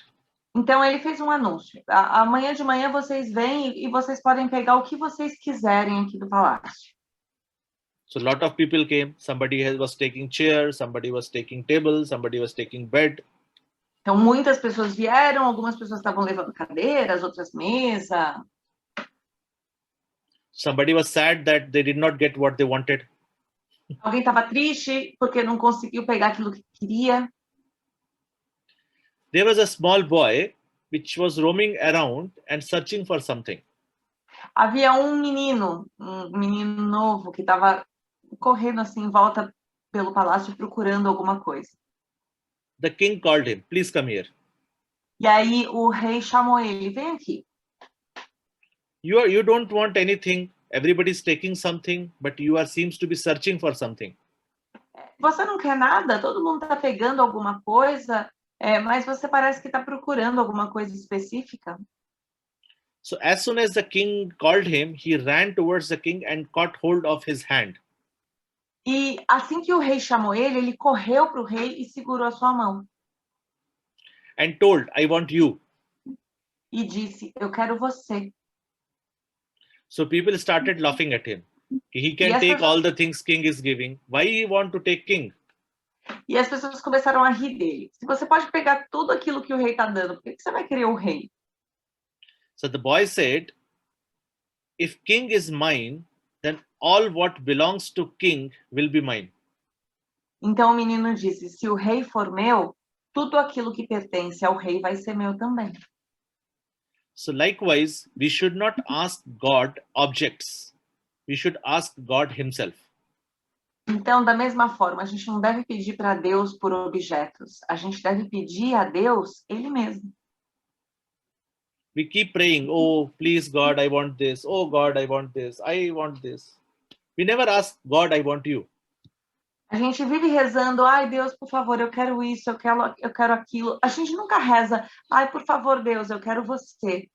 Então ele fez um anúncio. Amanhã de manhã vocês vêm e vocês podem pegar o que vocês quiserem aqui do palácio. So a lot of people came. Somebody was taking chairs, somebody was taking tables, somebody was taking bed. Então muitas pessoas vieram, algumas pessoas estavam levando cadeiras, outras mesa. Somebody was sad that they did not get what they wanted. Alguém estava triste porque não conseguiu pegar aquilo que queria. There was a small boy which was roaming around and searching for something. Havia um menino novo que estava correndo assim em volta pelo palácio procurando alguma coisa. The king called him, please come here. E aí o rei chamou ele, vem aqui. You don't want anything. Everybody's taking something, but you seems to be searching for something. Você não quer nada? Todo mundo está pegando alguma coisa, mas você parece que está procurando alguma coisa específica. So as soon as the king called him, he ran towards the king and caught hold of his hand. E assim que o rei chamou ele correu para o rei e segurou a sua mão. And told, I want you. E disse, eu quero você. So people started laughing at him. He can take all the things king is giving. Why he want to take king? E as pessoas começaram a rir dele. Se você pode pegar tudo aquilo que o rei está dando, por que você vai querer o rei? So the boy said, if king is mine, then all what belongs to king will be mine. Então o menino disse, se o rei for meu, tudo aquilo que pertence ao rei vai ser meu também. So likewise, we should not ask God objects. We should ask God himself. Então, da mesma forma, a gente não deve pedir para Deus por objetos. A gente deve pedir a Deus ele mesmo. We keep praying, oh, please God, I want this. Oh God, I want this. I want this. We never ask God, I want you. A gente vive rezando, ai Deus, por favor, eu quero isso, eu quero aquilo. A gente nunca reza, ai por favor Deus, eu quero você.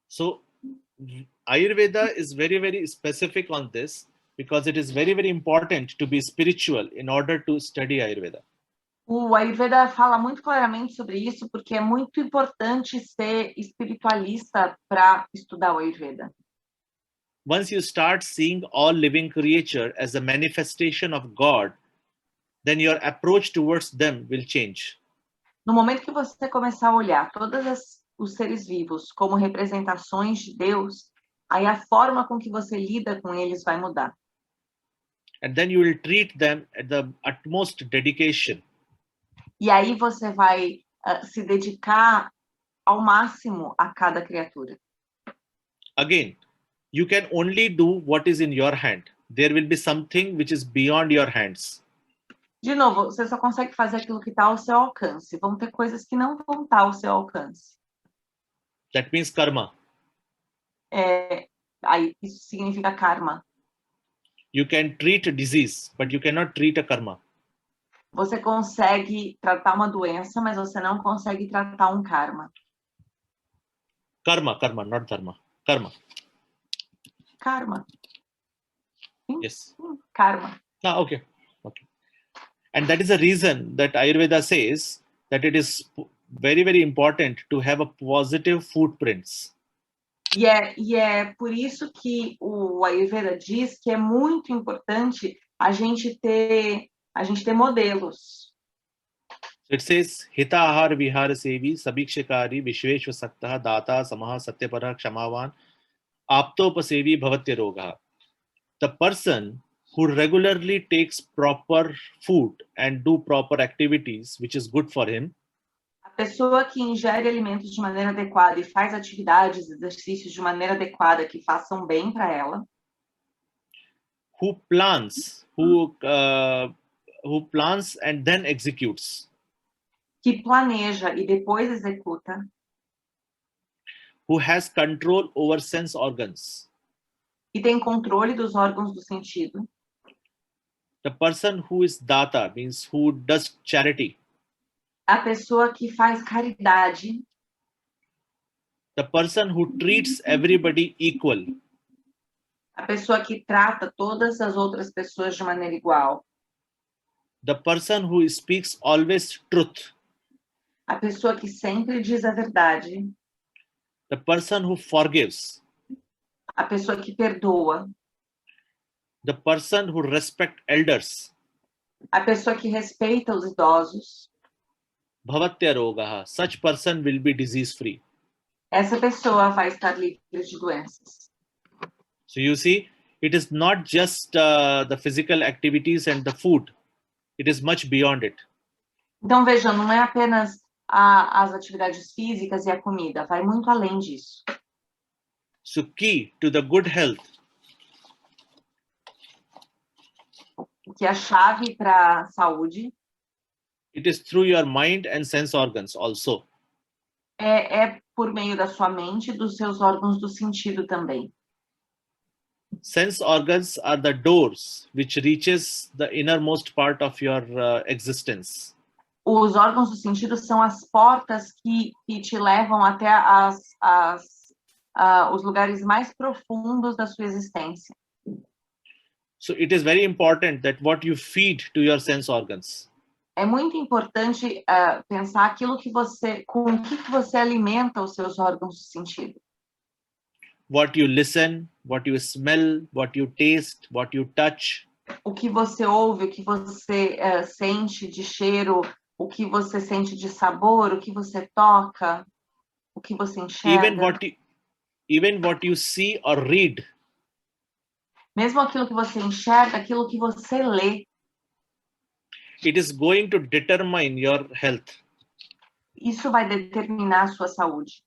So Ayurveda is very, very specific on this because it is very, very important to be spiritual in order to study Ayurveda. O Ayurveda fala muito claramente sobre isso porque é muito importante ser espiritualista para estudar o Ayurveda. Once you start seeing all living creature as a manifestation of God, then your approach towards them will change. No momento que você começar a olhar todos os seres vivos como representações de Deus, aí a forma com que você lida com eles vai mudar. And then you will treat them at the utmost dedication. E aí você vai se dedicar ao máximo a cada criatura. Again, you can only do what is in your hand. There will be something which is beyond your hands. De novo, você só consegue fazer aquilo que está ao seu alcance. Vão ter coisas que não vão estar ao seu alcance. That means karma. Aí isso significa karma. You can treat a disease, but you cannot treat a karma. Você consegue tratar uma doença, mas você não consegue tratar um karma. Karma, not dharma. Karma. Karma. Sim? Yes. Karma. Okay. And that is the reason that Ayurveda says that it is very, very important to have a positive footprints. E é por isso que o Ayurveda diz que é muito importante a gente ter modelos. It says, Hita ahar vihara sevi sabhikshakari vishveshva saktaha data samaha satyapara kshamavan aptopasevi bhavatya rogaha. The person who regularly takes proper food and do proper activities, which is good for him. A pessoa que ingere alimentos de maneira adequada e faz atividades, exercícios de maneira adequada que façam bem para ela. Who plans and then executes. Que planeja e depois executa. Who has control over sense organs. E tem controle dos órgãos do sentido. The person who is data means who does charity. A pessoa que faz caridade. The person who treats everybody equal. A pessoa que trata todas as outras pessoas de maneira igual. The person who speaks always truth. A pessoa que sempre diz a verdade. The person who forgives. A pessoa que perdoa. The person who respects elders. A pessoa que respeita os idosos. Bhavatya rogaha. Such person will be disease free. Essa pessoa vai estar livre de doenças. So you see, it is not just the physical activities and the food. It is much beyond it. Então, vejam, não é apenas as atividades físicas e a comida, vai muito além disso. So key to the good health. Que é a chave para a saúde. It is through your mind and sense organs also. É por meio da sua mente e dos seus órgãos do sentido também. Sense organs are the doors which reaches the innermost part of your existence. Os órgãos do sentido são as portas que te levam até os lugares mais profundos da sua existência. So it is very important that what you feed to your sense organs. É muito importante pensar aquilo que com o que você alimenta os seus órgãos do sentido. What you listen, what you smell, what you taste, what you touch. O que você ouve, o que você sente de cheiro, o que você sente de sabor, o que você toca, o que você enxerga. Even what you see or read. Mesmo aquilo que você enxerga, aquilo que você lê. It is going to determine your health. Isso vai determinar a sua saúde.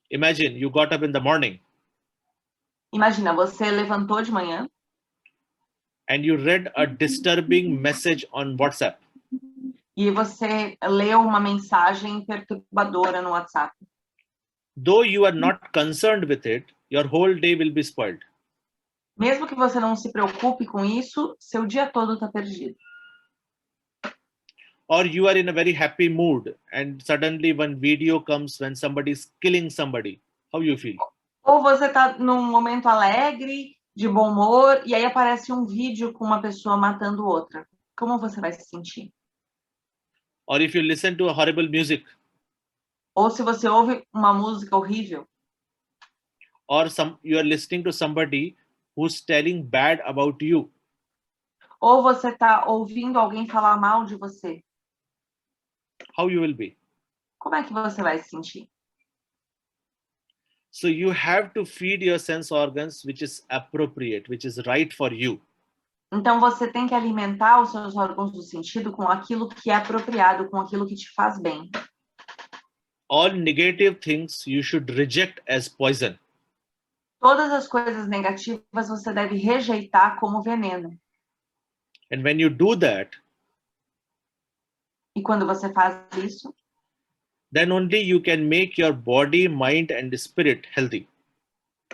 Imagine you got up in the morning. Imagina, você levantou de manhã. And you read a disturbing message on WhatsApp. E você leu uma mensagem perturbadora no WhatsApp. Though you are not concerned with it, your whole day will be spoiled. Mesmo que você não se preocupe com isso, seu dia todo está perdido. Or you are in a very happy mood and suddenly one video comes when somebody is killing somebody. How you feel? Ou você está num momento alegre, de bom humor, e aí aparece um vídeo com uma pessoa matando outra. Como você vai se sentir? Or if you listen to a horrible music. Ou se você ouve uma música horrível. Or you are listening to somebody who's telling bad about you. Ou você está ouvindo alguém falar mal de você. How you will be? Como é que você vai se sentir? So you have to feed your sense organs which is appropriate, which is right for you. Então você tem que alimentar os seus órgãos do sentido com aquilo que é apropriado, com aquilo que te faz bem. All negative things you should reject as poison. Todas as coisas negativas você deve rejeitar como veneno. And when you do that, e quando você faz isso, then only you can make your body, mind and spirit healthy.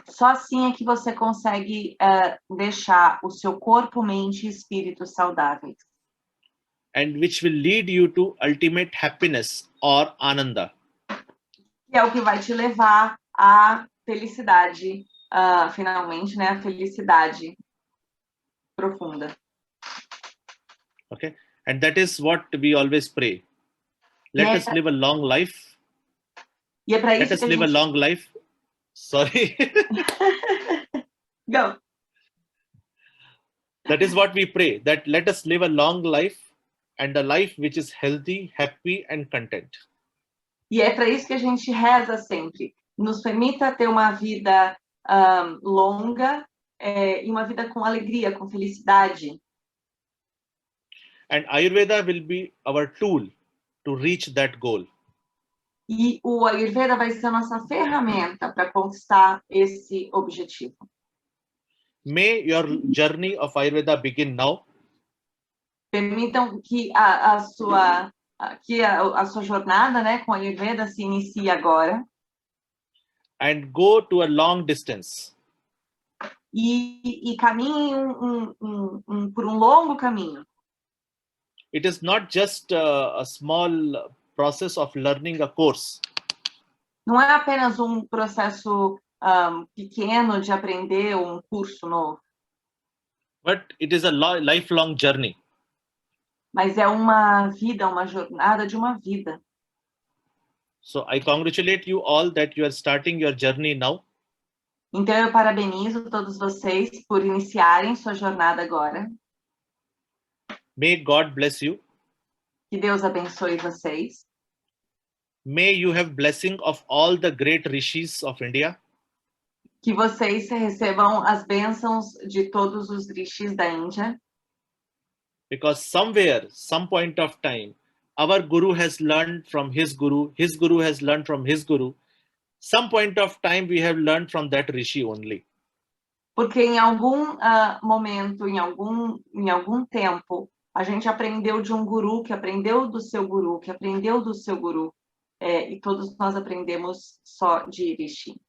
Só assim é que você consegue deixar o seu corpo, mente e espírito saudáveis. And which will lead you to ultimate happiness or ananda. Que é o que vai te levar à felicidade, finalmente, né? A felicidade profunda. Okay, and that is what we always pray. Let us live a long life. E é para isso Let us que live a long life. Sorry. Go. That is what we pray. That let us live a long life and a life which is healthy, happy and content. E é para isso que a gente reza sempre. Nos permita ter uma vida longa e uma vida com alegria, com felicidade. And Ayurveda will be our tool to reach that goal. E o Ayurveda vai ser a nossa ferramenta para conquistar esse objetivo. May your journey of Ayurveda begin now. Permitam que a sua jornada, né, com a Ayurveda se inicie agora. And go to a long distance. E caminhe por um longo caminho. It is not just a small process of learning a course. Não é apenas um processo pequeno de aprender um curso novo. But it is a lifelong journey. Mas é uma vida, uma jornada de uma vida. So I congratulate you all that you are starting your journey now. Então, eu parabenizo todos vocês por iniciarem sua jornada agora. May God bless you. Que Deus abençoe vocês. May you have blessing of all the great rishis of India. Que vocês recebam as bênçãos de todos os rishis da Índia. Because somewhere, some point of time, our guru has learned from his guru has learned from his guru. Some point of time we have learned from that rishi only. Porque em algum momento, em algum tempo, a gente aprendeu de um guru, que aprendeu do seu guru, que aprendeu do seu guru. E todos nós aprendemos só de rishi.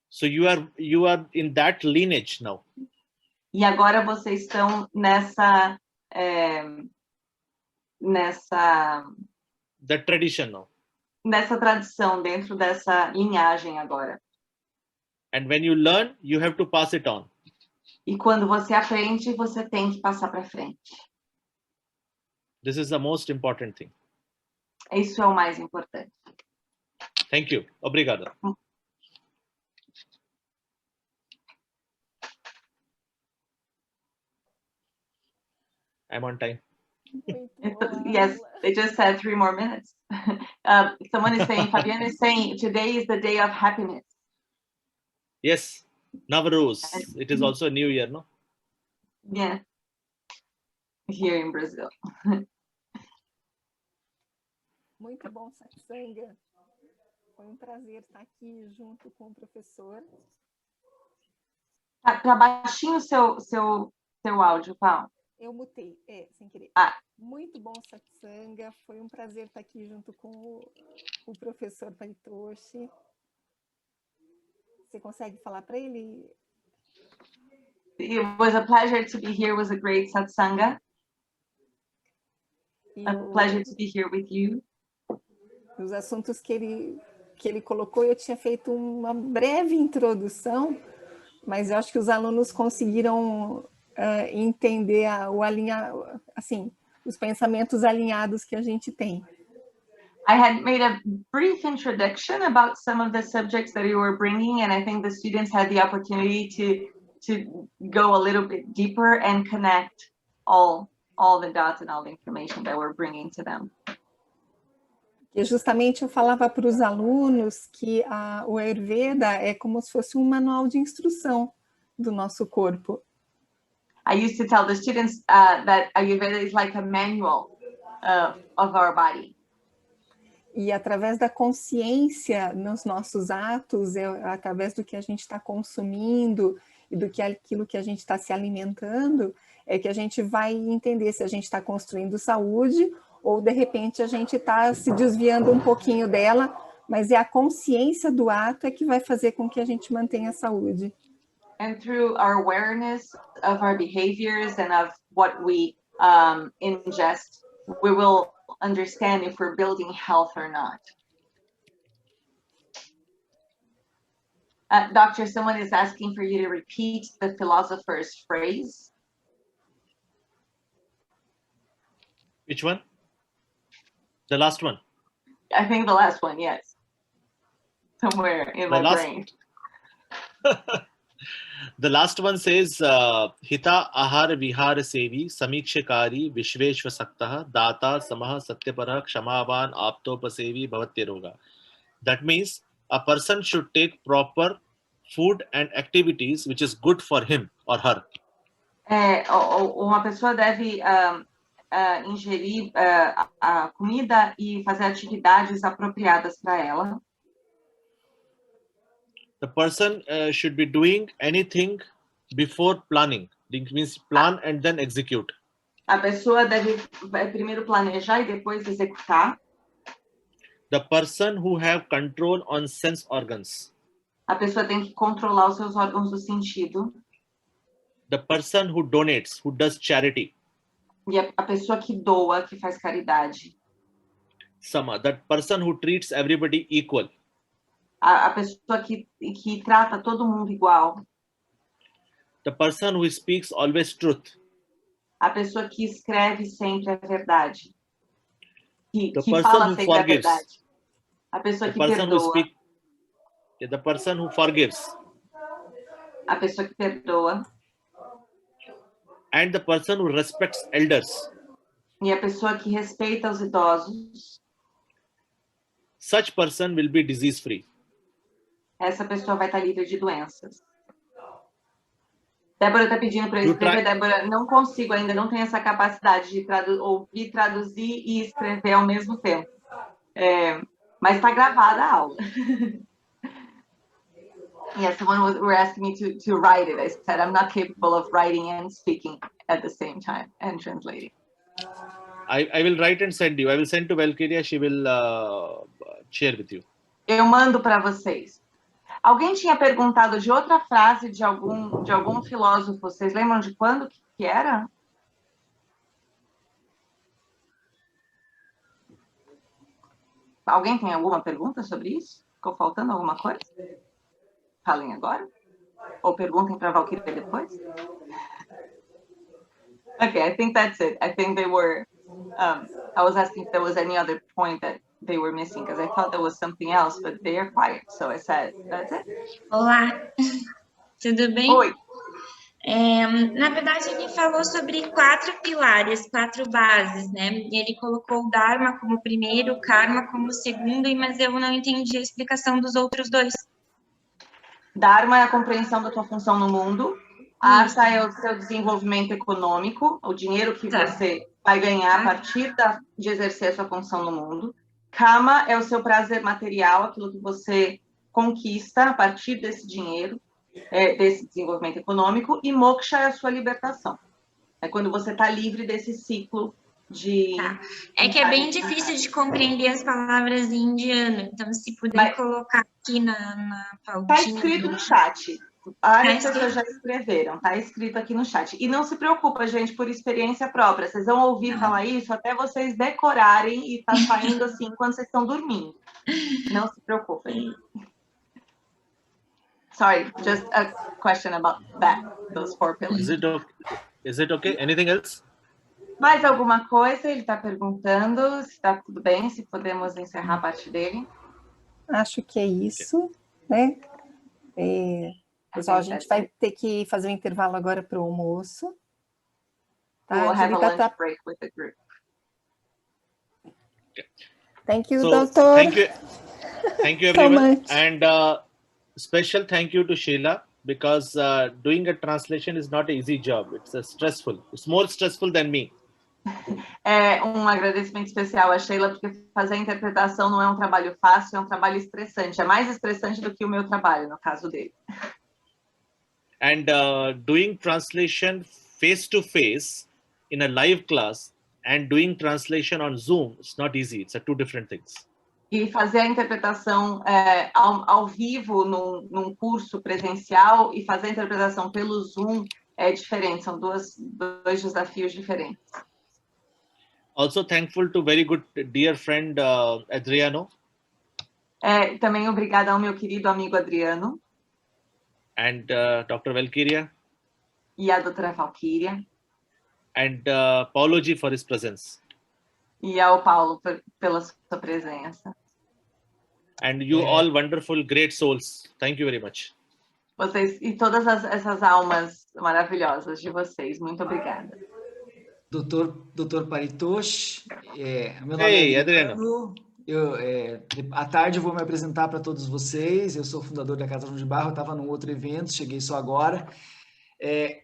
So you are in that lineage now. E agora vocês estão nessa The tradition now. Nessa tradição, dentro dessa linhagem agora. And when you learn, you have to pass it on. E quando você aprende, você tem que passar para frente. This is the most important thing. Isso é o mais importante. Thank you. Obrigado. I'm on time. Yes, they just said 3 more minutes. Someone is saying, Fabiana is saying, today is the day of happiness. Yes, Navroz. It is also a new year, no? Yeah, here in Brazil. Muito bom, Satsanga. Foi prazer estar aqui junto com o professor. Tá baixinho o seu áudio, Paulo. Eu mutei, sem querer. Muito bom, Satsanga. Foi prazer estar aqui junto com o professor Paritosh. Você consegue falar para ele? It was a pleasure to be here. It was a great satsanga. A pleasure to be here with you. Os assuntos que ele colocou, eu tinha feito uma breve introdução, mas eu acho que os alunos conseguiram entender os pensamentos alinhados que a gente tem. I had made a brief introduction about some of the subjects that you were bringing, and I think the students had the opportunity to go a little bit deeper and connect all the dots and all the information that we're bringing to them. E justamente eu falava para os alunos que o Ayurveda é como se fosse um manual de instrução do nosso corpo. I used to tell the students that Ayurveda is like a manual of our body. E através da consciência nos nossos atos, através do que a gente está consumindo e aquilo que a gente está se alimentando, é que a gente vai entender se a gente está construindo saúde ou, de repente, a gente está se desviando um pouquinho dela, mas é a consciência do ato que vai fazer com que a gente mantenha a saúde. And through our awareness of our behaviors and of what we ingest, we will understand if we're building health or not. Doctor, someone is asking for you to repeat the philosopher's phrase. Which one? The last one. I think the last one, yes. Somewhere in my brain. The last one says, Hita ahar vihar sevi samikshakari vishveshva saktah data samah satyapara kshamavan aptopasevi bhavatyaroga. That means a person should take proper food and activities which is good for him or her. Uma pessoa deve ingerir a comida e fazer atividades apropriadas para ela. The person should be doing anything before planning. It means plan and then execute. A pessoa deve primeiro planejar e depois executar. The person who have control on sense organs. A pessoa tem que controlar os seus órgãos do sentido. The person who donates, who does charity. E a pessoa que doa, que faz caridade. Sama, that person who treats everybody equal. A pessoa que trata todo mundo igual. The person who speaks always truth. A pessoa que escreve sempre a verdade. Que person fala who sempre forgives. a verdade. A pessoa The que person who perdoa. the person who forgives. A pessoa que perdoa. And the person who respects elders. E a pessoa que respeita os idosos. Such person will be disease free. Essa pessoa vai estar livre de doenças. Débora está pedindo para eu escrever. Débora, não consigo ainda, não tenho essa capacidade de ouvir, traduzir e escrever ao mesmo tempo. Mas está gravada a aula. Yes, someone were asking me to write it. I said I'm not capable of writing and speaking at the same time and translating. I will write and send you. I will send to Valkyria. She will share with you. Eu mando para vocês. Alguém tinha perguntado de outra frase de algum filósofo. Vocês lembram de quando que era? Alguém tem alguma pergunta sobre isso? Ficou faltando alguma coisa? Falem agora? Ou perguntem para a Valkyria depois? Okay, I think that's it. I think they were... I was asking if there was any other point that they were missing, because I thought there was something else, but they are quiet. So I said, that's it. Olá, tudo bem? Oi. Na verdade, ele falou sobre 4 pilares, 4 bases, né? Ele colocou o Dharma como primeiro, o Karma como segundo, mas eu não entendi a explicação dos outros 2. Dharma é a compreensão da tua função no mundo. Artha é o seu desenvolvimento econômico, o dinheiro que você vai ganhar a partir de exercer a sua função no mundo. Kama é o seu prazer material, aquilo que você conquista a partir desse dinheiro, desse desenvolvimento econômico. E moksha é a sua libertação. É quando você está livre desse ciclo de... É que é bem difícil de compreender as palavras em indiano. Então, se puder colocar aqui na pautinha. Está escrito no chat. Várias pessoas já escreveram, está escrito aqui no chat. E não se preocupa, gente, por experiência própria. Vocês vão ouvir falar isso até vocês decorarem e tá saindo assim quando vocês estão dormindo. Não se preocupem. Sorry, just a question about that, those 4 pillars. Is it okay? Anything else? Mais alguma coisa? Ele está perguntando se está tudo bem, se podemos encerrar a parte dele. Acho que é isso, né? Pessoal, a gente vai ter que fazer um intervalo agora para o almoço. Tá? We'll have a lunch break with the group. Thank you, So, Doctor. Thank you everyone. So and special thank you to Sheila, because doing a translation is not an easy job. It's stressful. It's more stressful than me. Um agradecimento especial a Sheila, porque fazer a interpretação não é um trabalho fácil, é um trabalho estressante. É mais estressante do que o meu trabalho, no caso dele. And doing translation face-to-face in a live class and doing translation on Zoom, it's not easy. It's 2 different things. E fazer a interpretação ao vivo num curso presencial e fazer a interpretação pelo Zoom é diferente. São dois desafios diferentes. Also thankful to very good dear friend Adriano. Também obrigada ao meu querido amigo Adriano. And Dr. Valkyria. E a doutora Valkyria. And Paulo G for his presence. E ao Paulo pela sua presença. And you all wonderful, great souls. Thank you very much. Vocês e todas essas almas maravilhosas de vocês. Muito obrigada. Doutor Paritosh. Meu nome é Adriano. À tarde eu vou me apresentar para todos vocês. Eu sou fundador da Casa João de Barro. Eu estava num outro evento, cheguei só agora.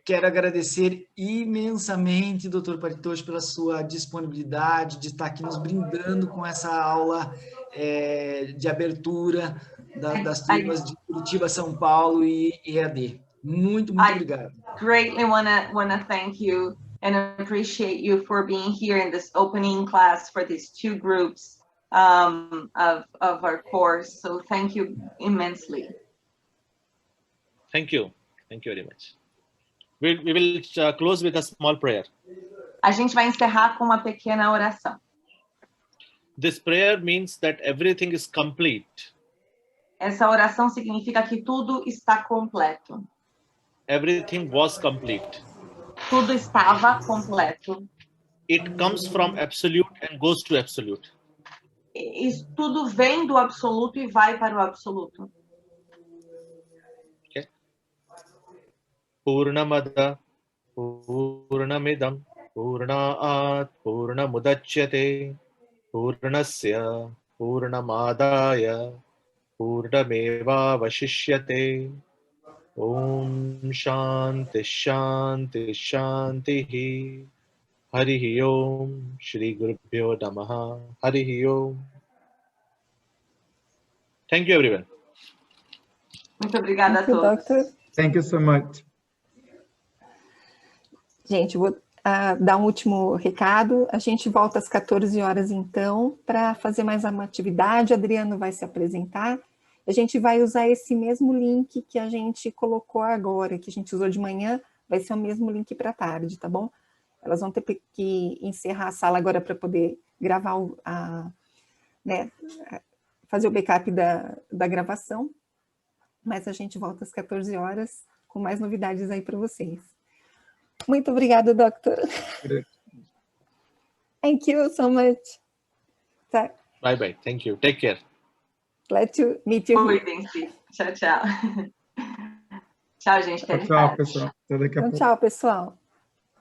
Quero agradecer imensamente, doutor Paritosh, pela sua disponibilidade de estar aqui nos brindando com essa aula de abertura das turmas de Curitiba, São Paulo e EAD. Muito obrigado. Greatly wanna thank you and appreciate you for being here in this opening class for these 2 groups of our course. So thank you immensely. Thank you. Thank you very much. We will close with a small prayer. A gente vai encerrar com uma pequena oração. This prayer means that everything is complete. Essa oração significa que tudo está completo. Everything was complete. Tudo estava completo. It comes from absolute and goes to absolute. isso tudo vem do absoluto e vai para o absoluto. Okay. Purnamada Purnamidam Purnaat Purnamudachyate Purnasya Purnamadaya Purnameva Vashishyate Om Shanti Shanti Shanti Harihi Om Shri Gurubhyo Namaha Harihi Om. Thank you, everyone. Muito obrigada a todos. Doctor. Thank you so much. Gente, vou dar um último recado. A gente volta às 14 horas, então, para fazer mais uma atividade. O Adriano vai se apresentar. A gente vai usar esse mesmo link que a gente colocou agora, que a gente usou de manhã, vai ser o mesmo link para tarde, tá bom? Elas vão ter que encerrar a sala agora para poder gravar, né, fazer o backup da gravação, mas a gente volta às 14 horas com mais novidades aí para vocês. Muito obrigada, Doctor. Thank you so much. Bye bye. Thank you. Take care. Glad to meet you. Cuidem-se. Tchau, tchau. Tchau, gente. Tchau, pessoal. Até daqui a pouco. Tchau, pessoal.